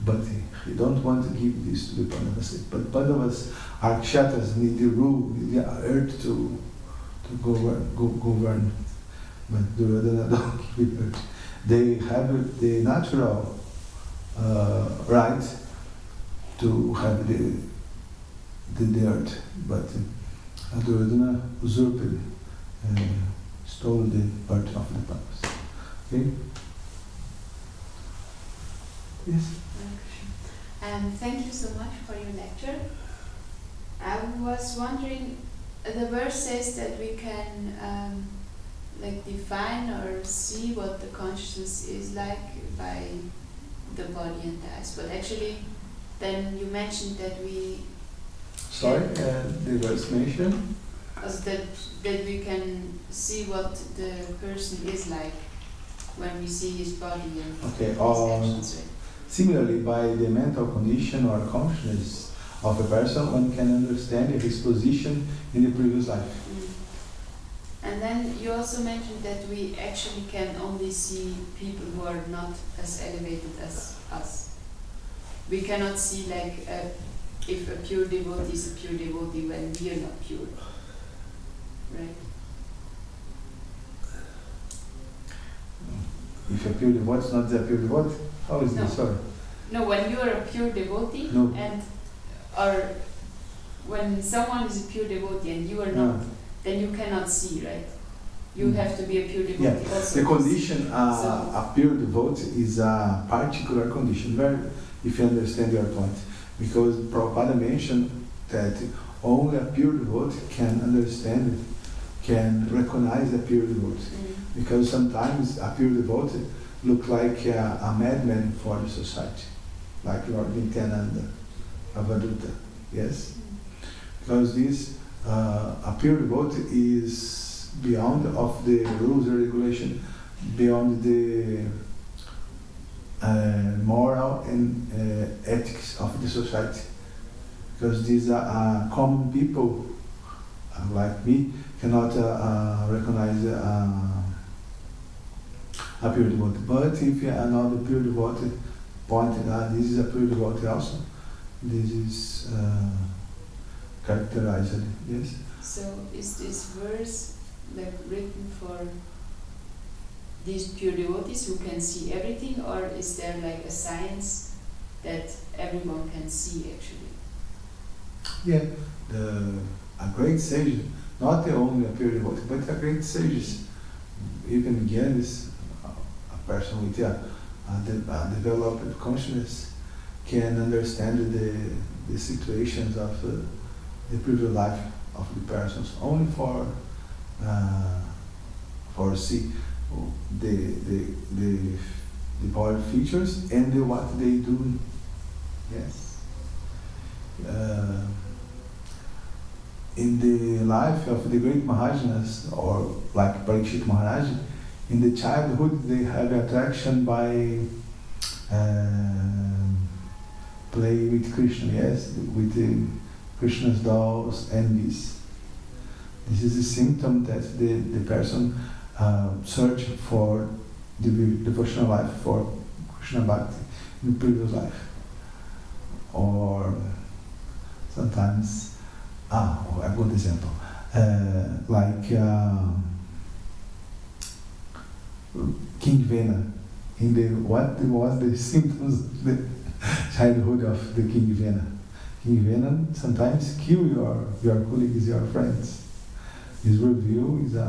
but he don't want to give this to the Pandavas. But Pandavas are kshatriyas, need the rule, need the earth to govern. But Duryodhana don't give earth. They have the natural right to have the earth, but Duryodhana usurped, stole the earth of the Pandavas. Okay. Yes. Thank you so much for your lecture. I was wondering, The verse says that we can like define or see what the consciousness is like by the body and the eyes. But actually, then you mentioned that we. Sorry, the verse mentioned? As that we can see what the person is like when we see his body and Okay, his actions. Right? Similarly, by the mental condition or consciousness of a person, one can understand his position in the previous life. And then you also mentioned that we actually can only see people who are not as elevated as us. We cannot see like if a pure devotee is a pure devotee when we are not pure. Right? If a pure devotee is not a pure devotee, how is this? Sorry. No, when you are a pure devotee and or when someone is a pure devotee and you are not, then you cannot see, right? You have to be a pure devotee also. The condition a pure devotee is a particular condition, if you understand your point. Because Prabhupada mentioned that only a pure devotee can understand, can recognize a pure devotee. Because sometimes a pure devotee looks like a madman for the society, like Lord Nityananda, Avaduta, yes? Because this, a pure devotee is beyond of the rules and regulation, beyond the moral and ethics of the society. Because these are common people, like me, cannot recognize a pure devotee. But if you are not a pure devotee, pointed out, this is a pure devotee also. This is characterized, yes? So is this verse like written for these pure devotees who can see everything, or is there like a science that everyone can see actually? Yeah, a great sage, not the only a pure devotee, but a great sages, even Gyanis, a person with a developed consciousness, can understand the situations of the previous life of the persons only for see the body features and what they do. Yes. In the life of the great Mahajanas, or like Parikshit Maharaj, in the childhood they have attraction by play with Krishna, yes, with the Krishna's dolls and this. This is a symptom that the person search for the devotional life, for Krishna Bhakti in the previous life. Or sometimes, a good example, like King Vena. What was the symptoms of the childhood of the King Vena? King Vena sometimes kill your colleagues, your friends. His review is a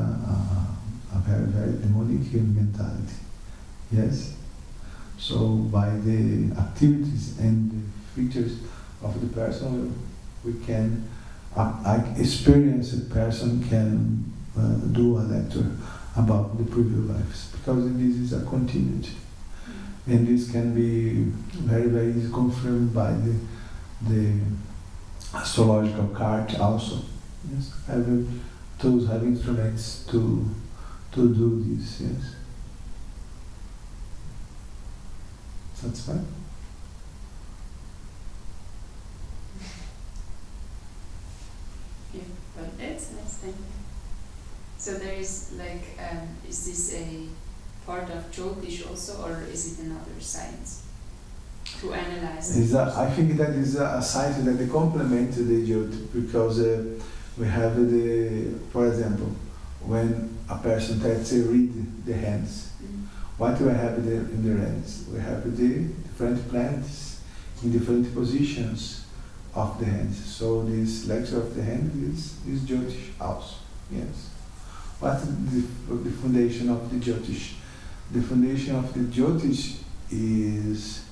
very, very demonic mentality. Yes? So by the activities and the features of the person, we can experience a person can do a lecture about the previous lives, because this is a continuity. And this can be very, very easily confirmed by the astrological card also. Yes, tools have instruments to do this. Yes, that's fine. Yeah, but that's nice. Thank you. So there is like, is this a part of Jyotish also, or is it another science to analyze? I think that is a science that they complement the Jyotish, because we have for example, when a person tries to read the hands, what do I have in the hands? We have the different planets in different positions of the hands. So this lecture of the hand is Jyotish also. Yes. What is the foundation of the Jyotish? The foundation of the Jyotish is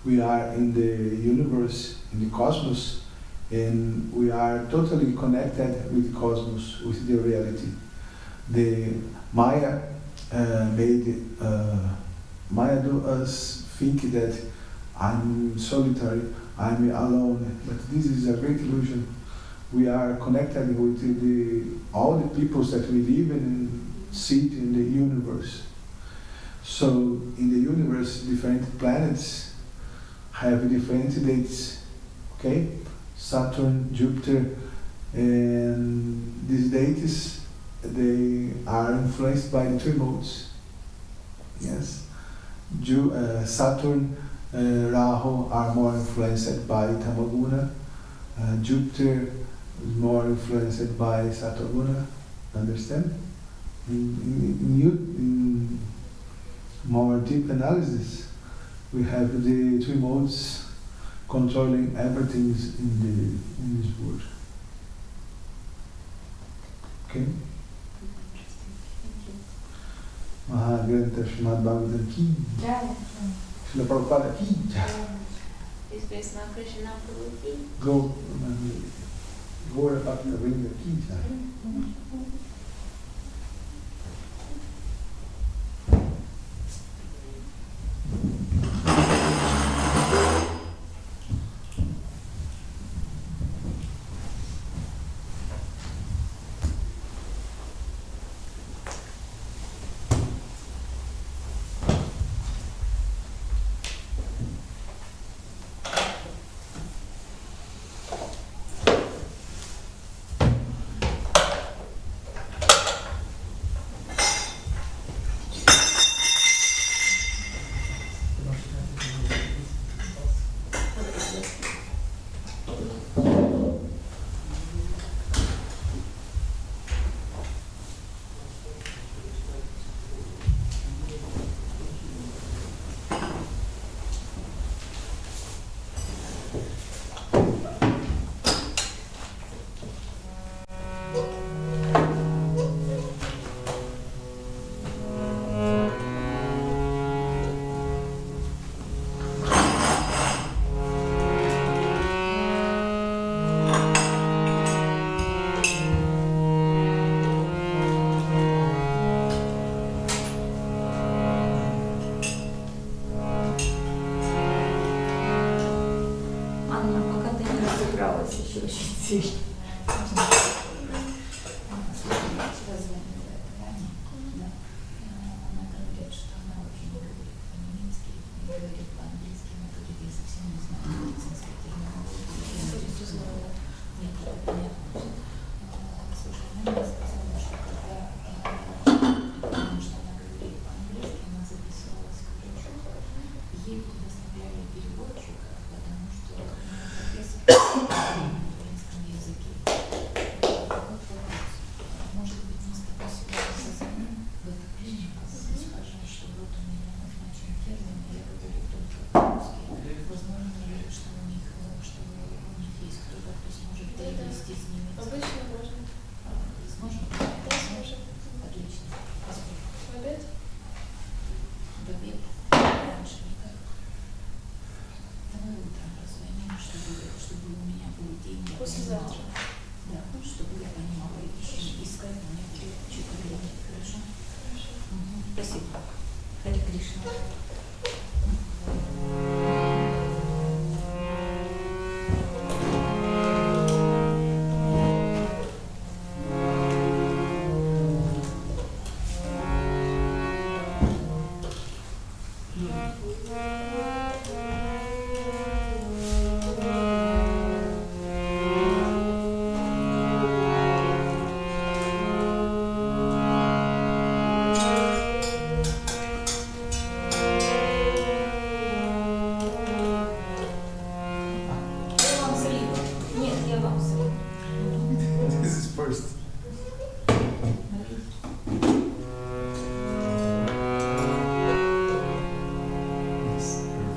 we are in the universe, in the cosmos, and we are totally connected with the cosmos, with the reality. The Maya Maya do us think that I'm solitary, I'm alone, but this is a great illusion. We are connected with all the peoples that we live and sit in the universe. So in the universe, different planets have different dates, okay? Saturn, Jupiter, and these dates, they are influenced by the three modes. Yes, Saturn, Rahu are more influenced by Tamaguna. Jupiter is more influenced by Satoguna. Understand? In more deep analysis, we have the three modes controlling everything in this world. Okay? Maha Krishna Bhagavatam ki Jai. Srila Prabhupada ki Is Krishna Krishna Prabhu ki? Go Gaura Bhakta Vrinda ki Анна, пока ты не разыгралась, еще очень сильно. Она говорит, что она вообще не говорит по-немецки, не говорит по-английски, она говорит, я совсем не знаю медицинской терминологии. Нет, это понятно. Слушай, она мне сказала, что потому что она говорит по-английски, она записывалась к врачу, ей предоставляли переводчика, потому что профессор на украинском языке. Вот вопрос. Может быть, мы с тобой сегодня созвоним в эту клинику и скажем, что вот у меня назначен термин, я говорю только по-русски. Возможно, что у них есть кто-то, кто сможет перевести с немецкого. Обычно можно. Сможем? Да, сможем. Отлично. Поскольку? В обед? В обед. Раньше никак. Давай утром позвоним, чтобы у меня был день. Я Послезавтра. понимала. Да, чтобы я понимала, искать мне что-то время. Хорошо? Хорошо. Спасибо. Харе Кришна. Я вам слила. Нет, я вам слила. This is first. Yes.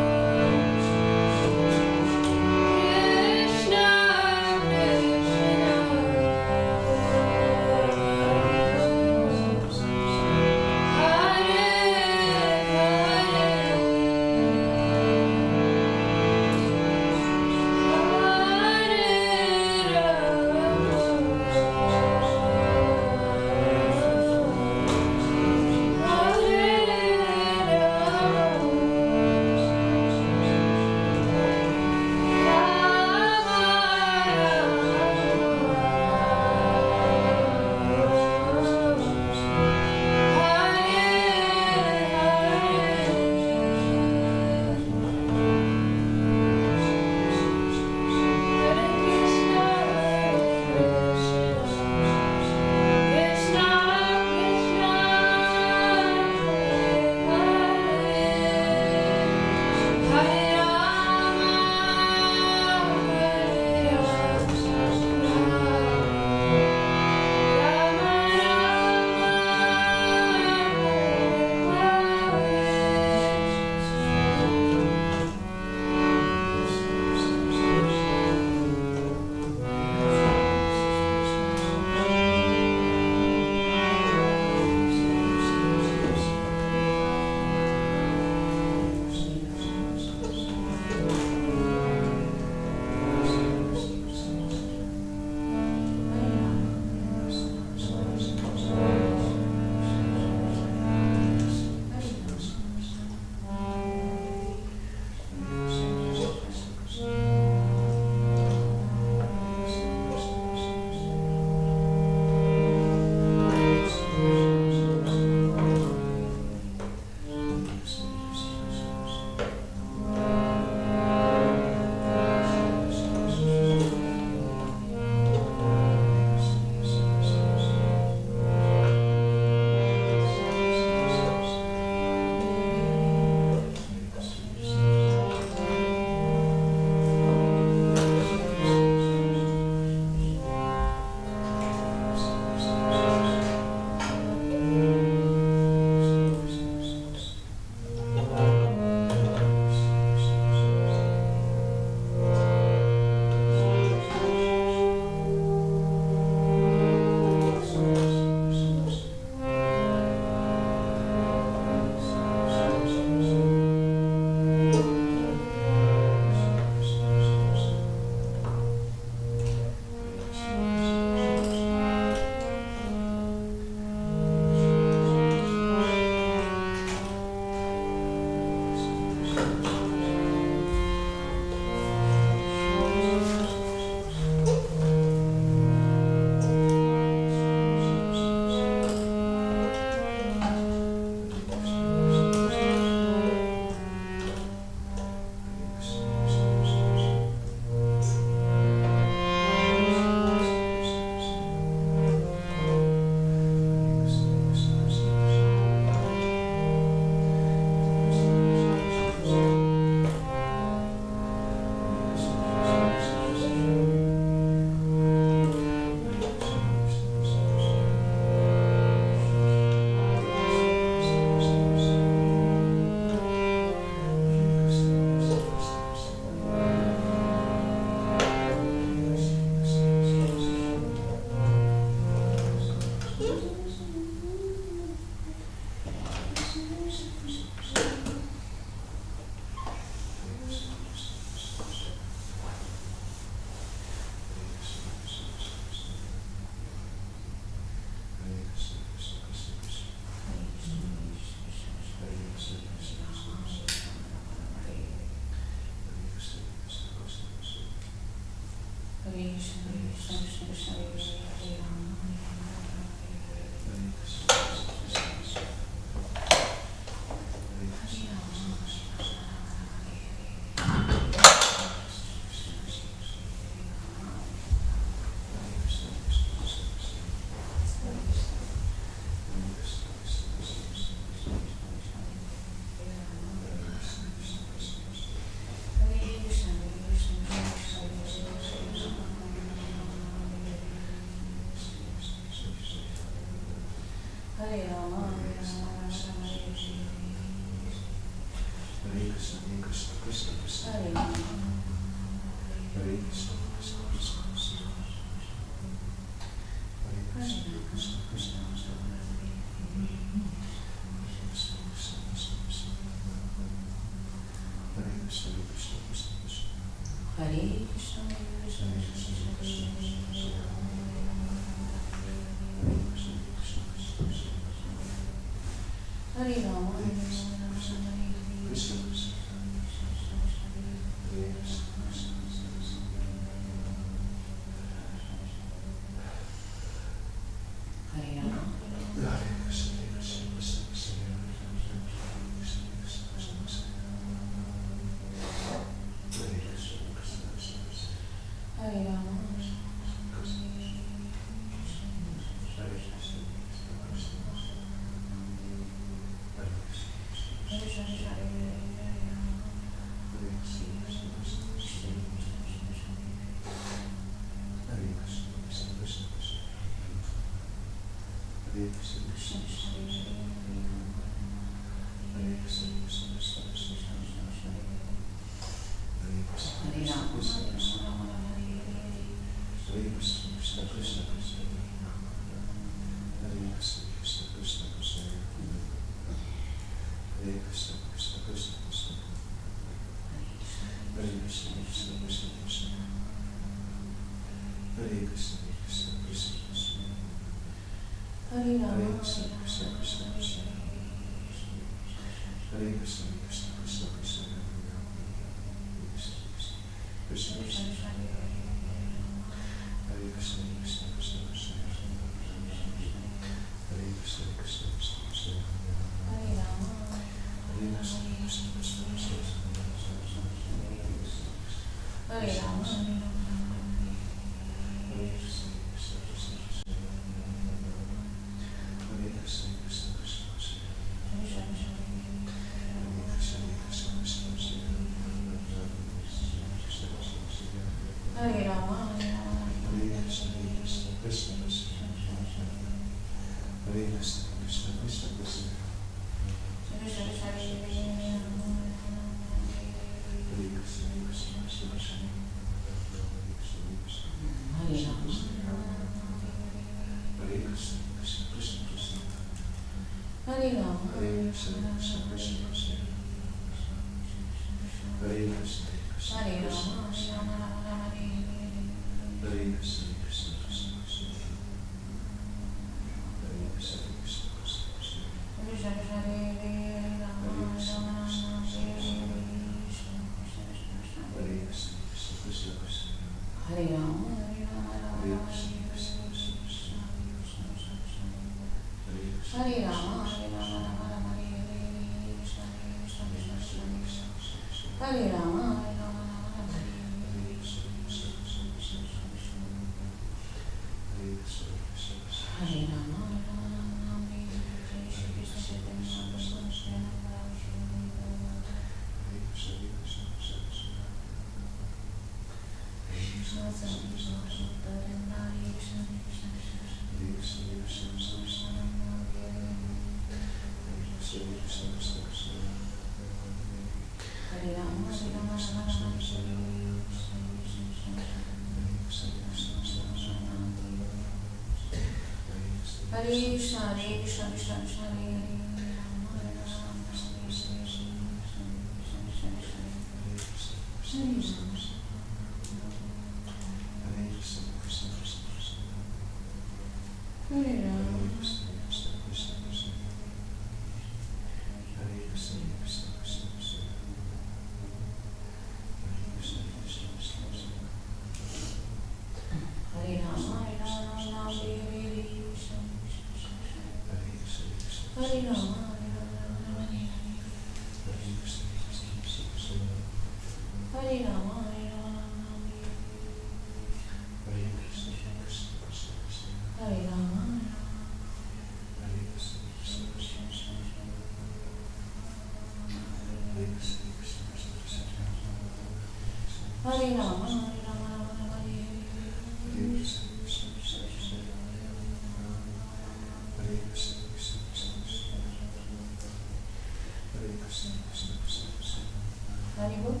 Very good.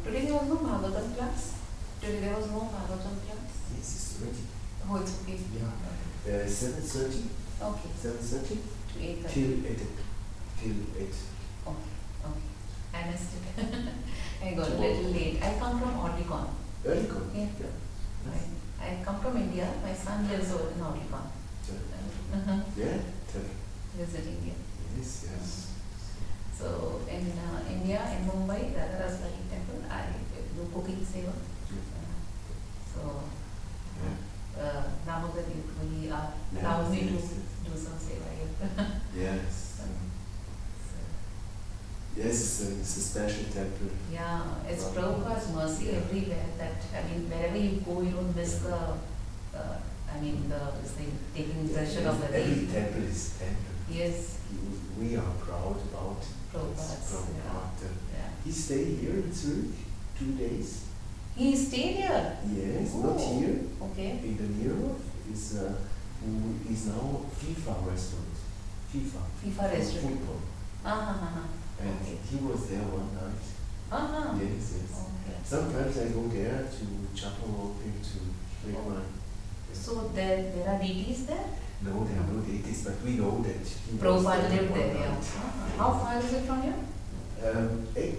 Today there was no Bhagavatam class. Today there was no Bhagavatam class. Yes, it's ready. Oh, it's okay. Yeah. 7:30. Okay. 7:30 To 8:30. till 8. Till 8. Okay. Okay. I missed it. I got a little late. I come from Orlicon. Early come. Yeah. I come from India. My son lives over in Orlicon. Yeah. Tell. Visiting here. Yes, yes. So in India, in Mumbai, Radharaswari temple, I do cooking seva. So Damodar usually allows me to do some seva here. Yes. Yes, it's a special temple. Yeah, it's Prabhupada's mercy everywhere that, I mean, wherever you go, you don't miss the, this thing, taking darshan of the Every deity. temple is temple. Yes, We are proud about Prabhupada's. Prabhupada. Yeah. He stayed here in Zurich 2 days. He stayed here. Yes, Oh. not here. Okay. In the Europe who is now FIFA restaurant. FIFA. FIFA restaurant. Football. And Okay. he was there one night. Yes, yes. Okay. Sometimes I go there to chapel open to drink wine. So there are deities there? No, there are no deities, but we know that he was Prabhupada there lived one there, yeah. night. How far is it from here? 8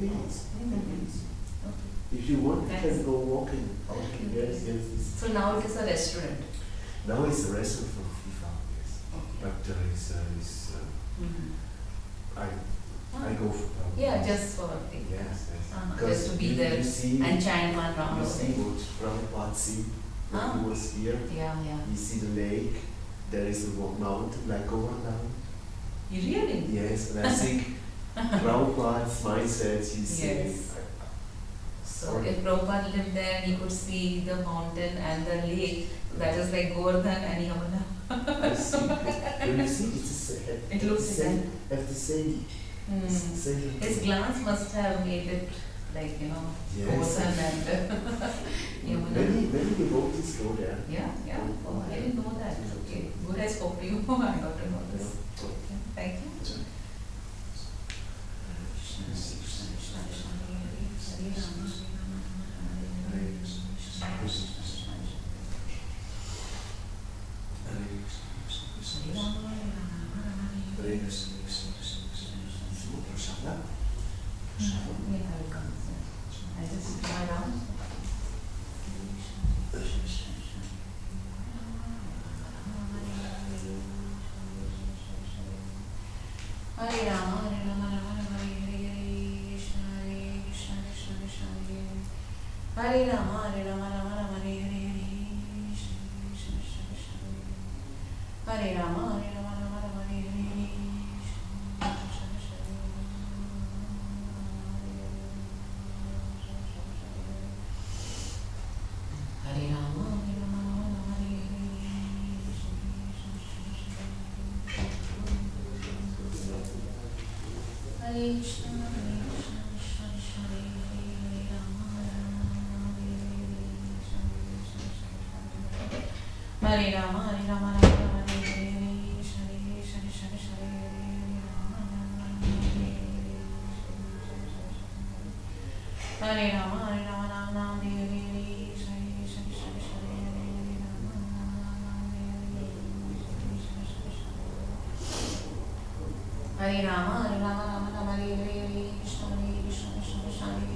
minutes. 8 minutes. Okay. If you want, you Nice. can go walking. Okay. Yes, yes. So now it is a restaurant. Now it's a restaurant for FIFA, yes. Okay. But I go for Yeah, just for the Yes, yes. just to be there you see, and chant one round you of see it. what Prabhupada see when he was here. Yeah, yeah. You see the lake. There is a mountain like Govardhan. You really? Yes, and I think Prabhupada's mindset. He's saying, Yes. So if Prabhupada lived there, he could see the mountain and the lake. That is like Govardhan and Yamuna. I see. When you see, it's the same. It looks same. Have the same. Same. His glance must have made it like, Yes. Govardhan and Yamuna. Many devotees go there. Yeah, yeah. Oh, I didn't know that. Okay. Good I spoke to you. I got to know this. Okay. Thank you. Hare Krishna. Prashada. Yeah, I will come. I just lie down. Hare Rama, Hare Rama, Rama Rama, Hare Hare, Krishna Hare Krishna, Krishna Krishna Hare Hare. Hare Rama, Hare Rama, Rama Rama, Hare Hare, Krishna Krishna, Krishna Krishna Hare Rama, Hare Rama, Rama Rama, Hare Hare, Krishna Krishna, Krishna Hare Rama, Hare Rama, Rama Rama, Hare Hare, Krishna Krishna, Krishna Hare Krishna, Hare Krishna, Krishna Krishna, Hare Hare, Hare Rama, Rama Rama, Hare Hare, Krishna Krishna, Krishna Hare Rama, Hare Rama, Rama Rama, Hare Hare, Krishna Krishna, Krishna Hare Hare, Rama Rama, Hare Rama, Hare Rama, Rama Rama, Hare Hare, Krishna Krishna, Krishna Hare Hare, Rama Rama, Hare Rama, Hare Rama, Rama Rama, Hare Hare, Krishna Krishna, Krishna Hare Hare,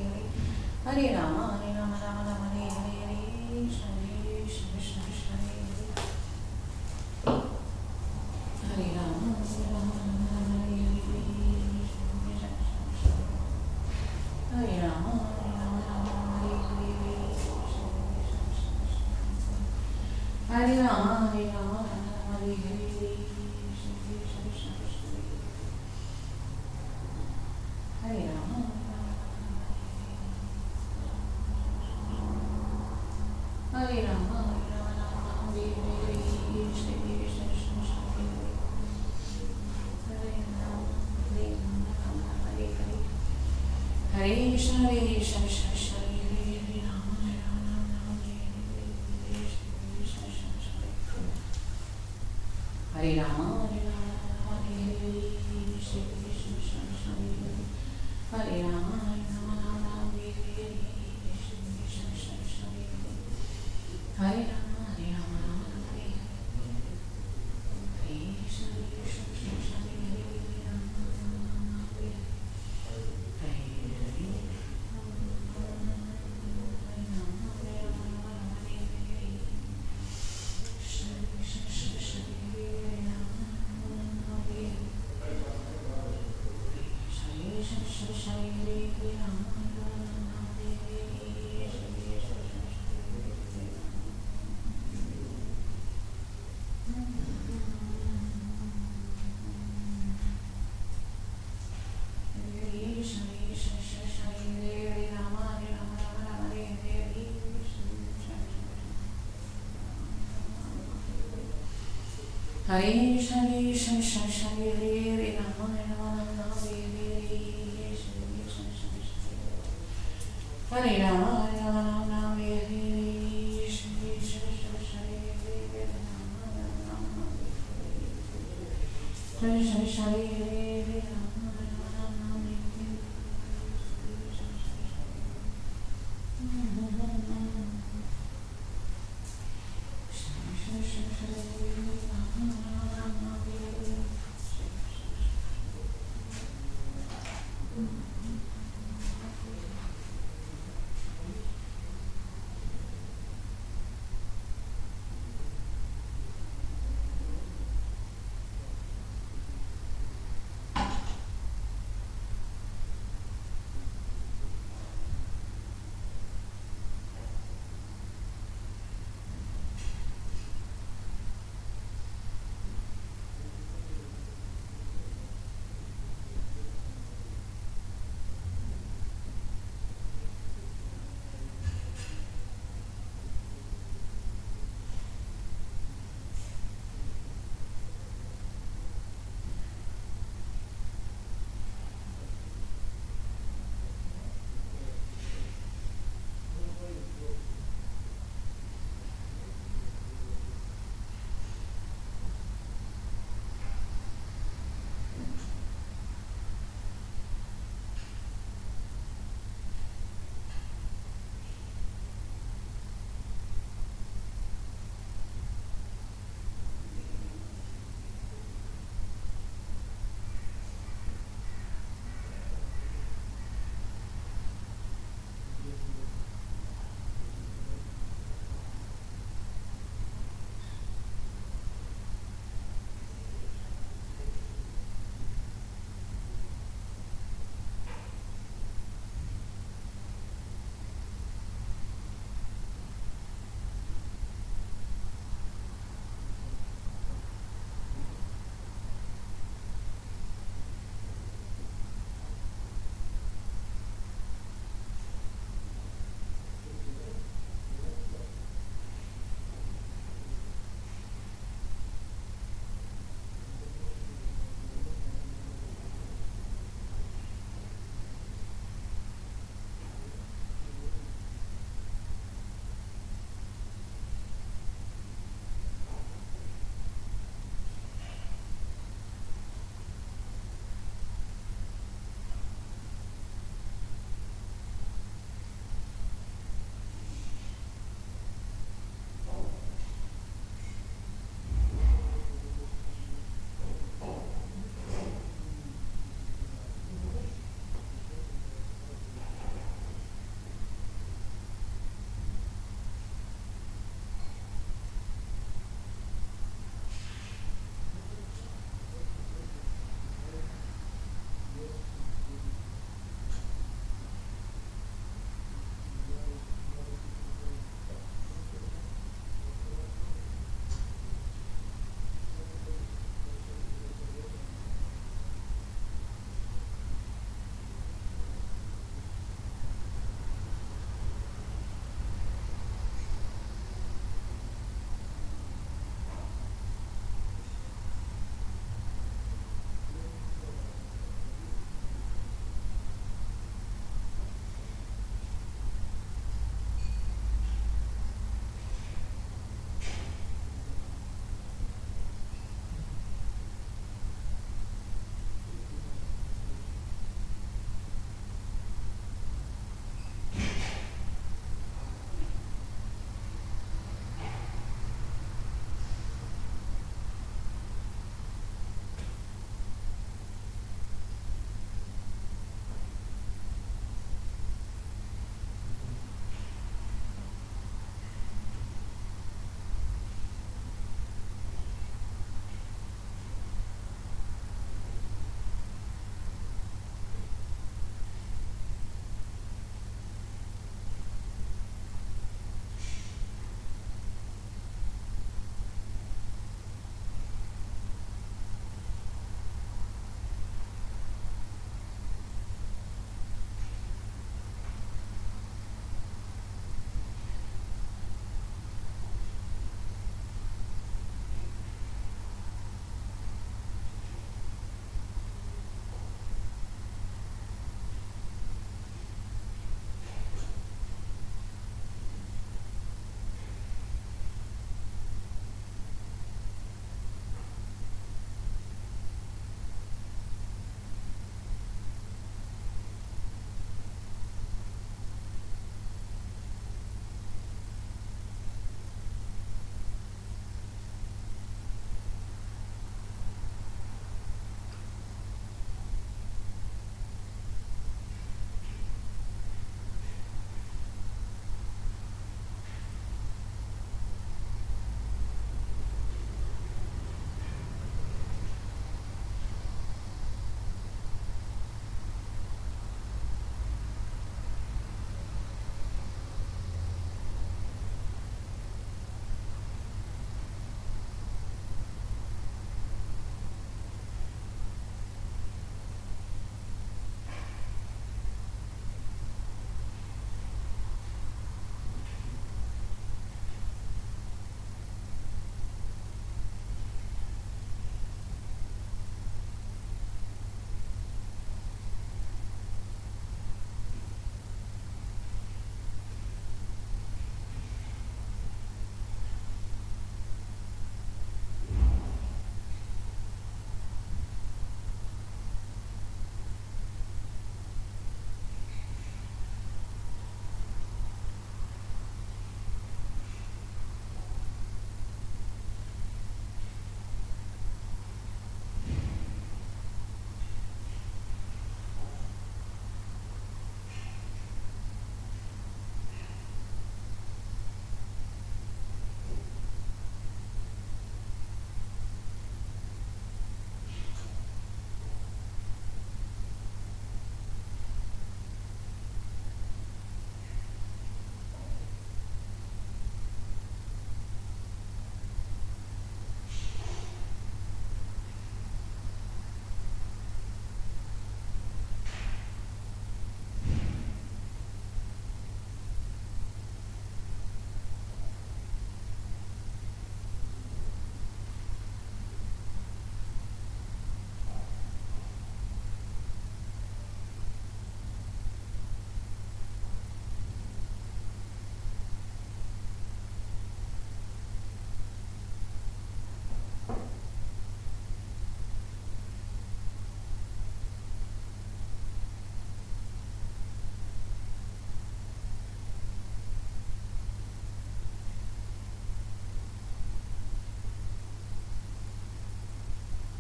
Hare Rama, Hare Rama, Rama Rama, Hare Hare, Krishna Krishna, Krishna Hare Hare. Hare Rama, Hare Rama, Rama Rama, Hare Hare, Hare Rama, Hare Rama, Rama Rama, Hare Hare, Hare Rama, Hare Rama, Rama Rama, Hare Hare, Hare Rama. Hare Rama, Hare Rama, Rama Rama, Hare Hare, Krishna Krishna, Krishna Hare Rama, Hare Rama, Rama Rama, Hare Hare, Hare Krishna, Hare Krishna, Krishna Krishna, Hare Hare, Hare Rama, Hare Rama, Rama Rama, Hare Hare, Krishna Krishna, Krishna Hare Rama, Hare Rama, Rama Hare Hare, Krishna Krishna, Krishna Hare Hare, Hare Rama, Hare Rama, Rama Hare Shri Shri Shri Shri Hare Rama Rama Rama Hare Rama Rama Rama Hare Shri Shri Shri Shri Hare Rama Rama Shri Shri Shri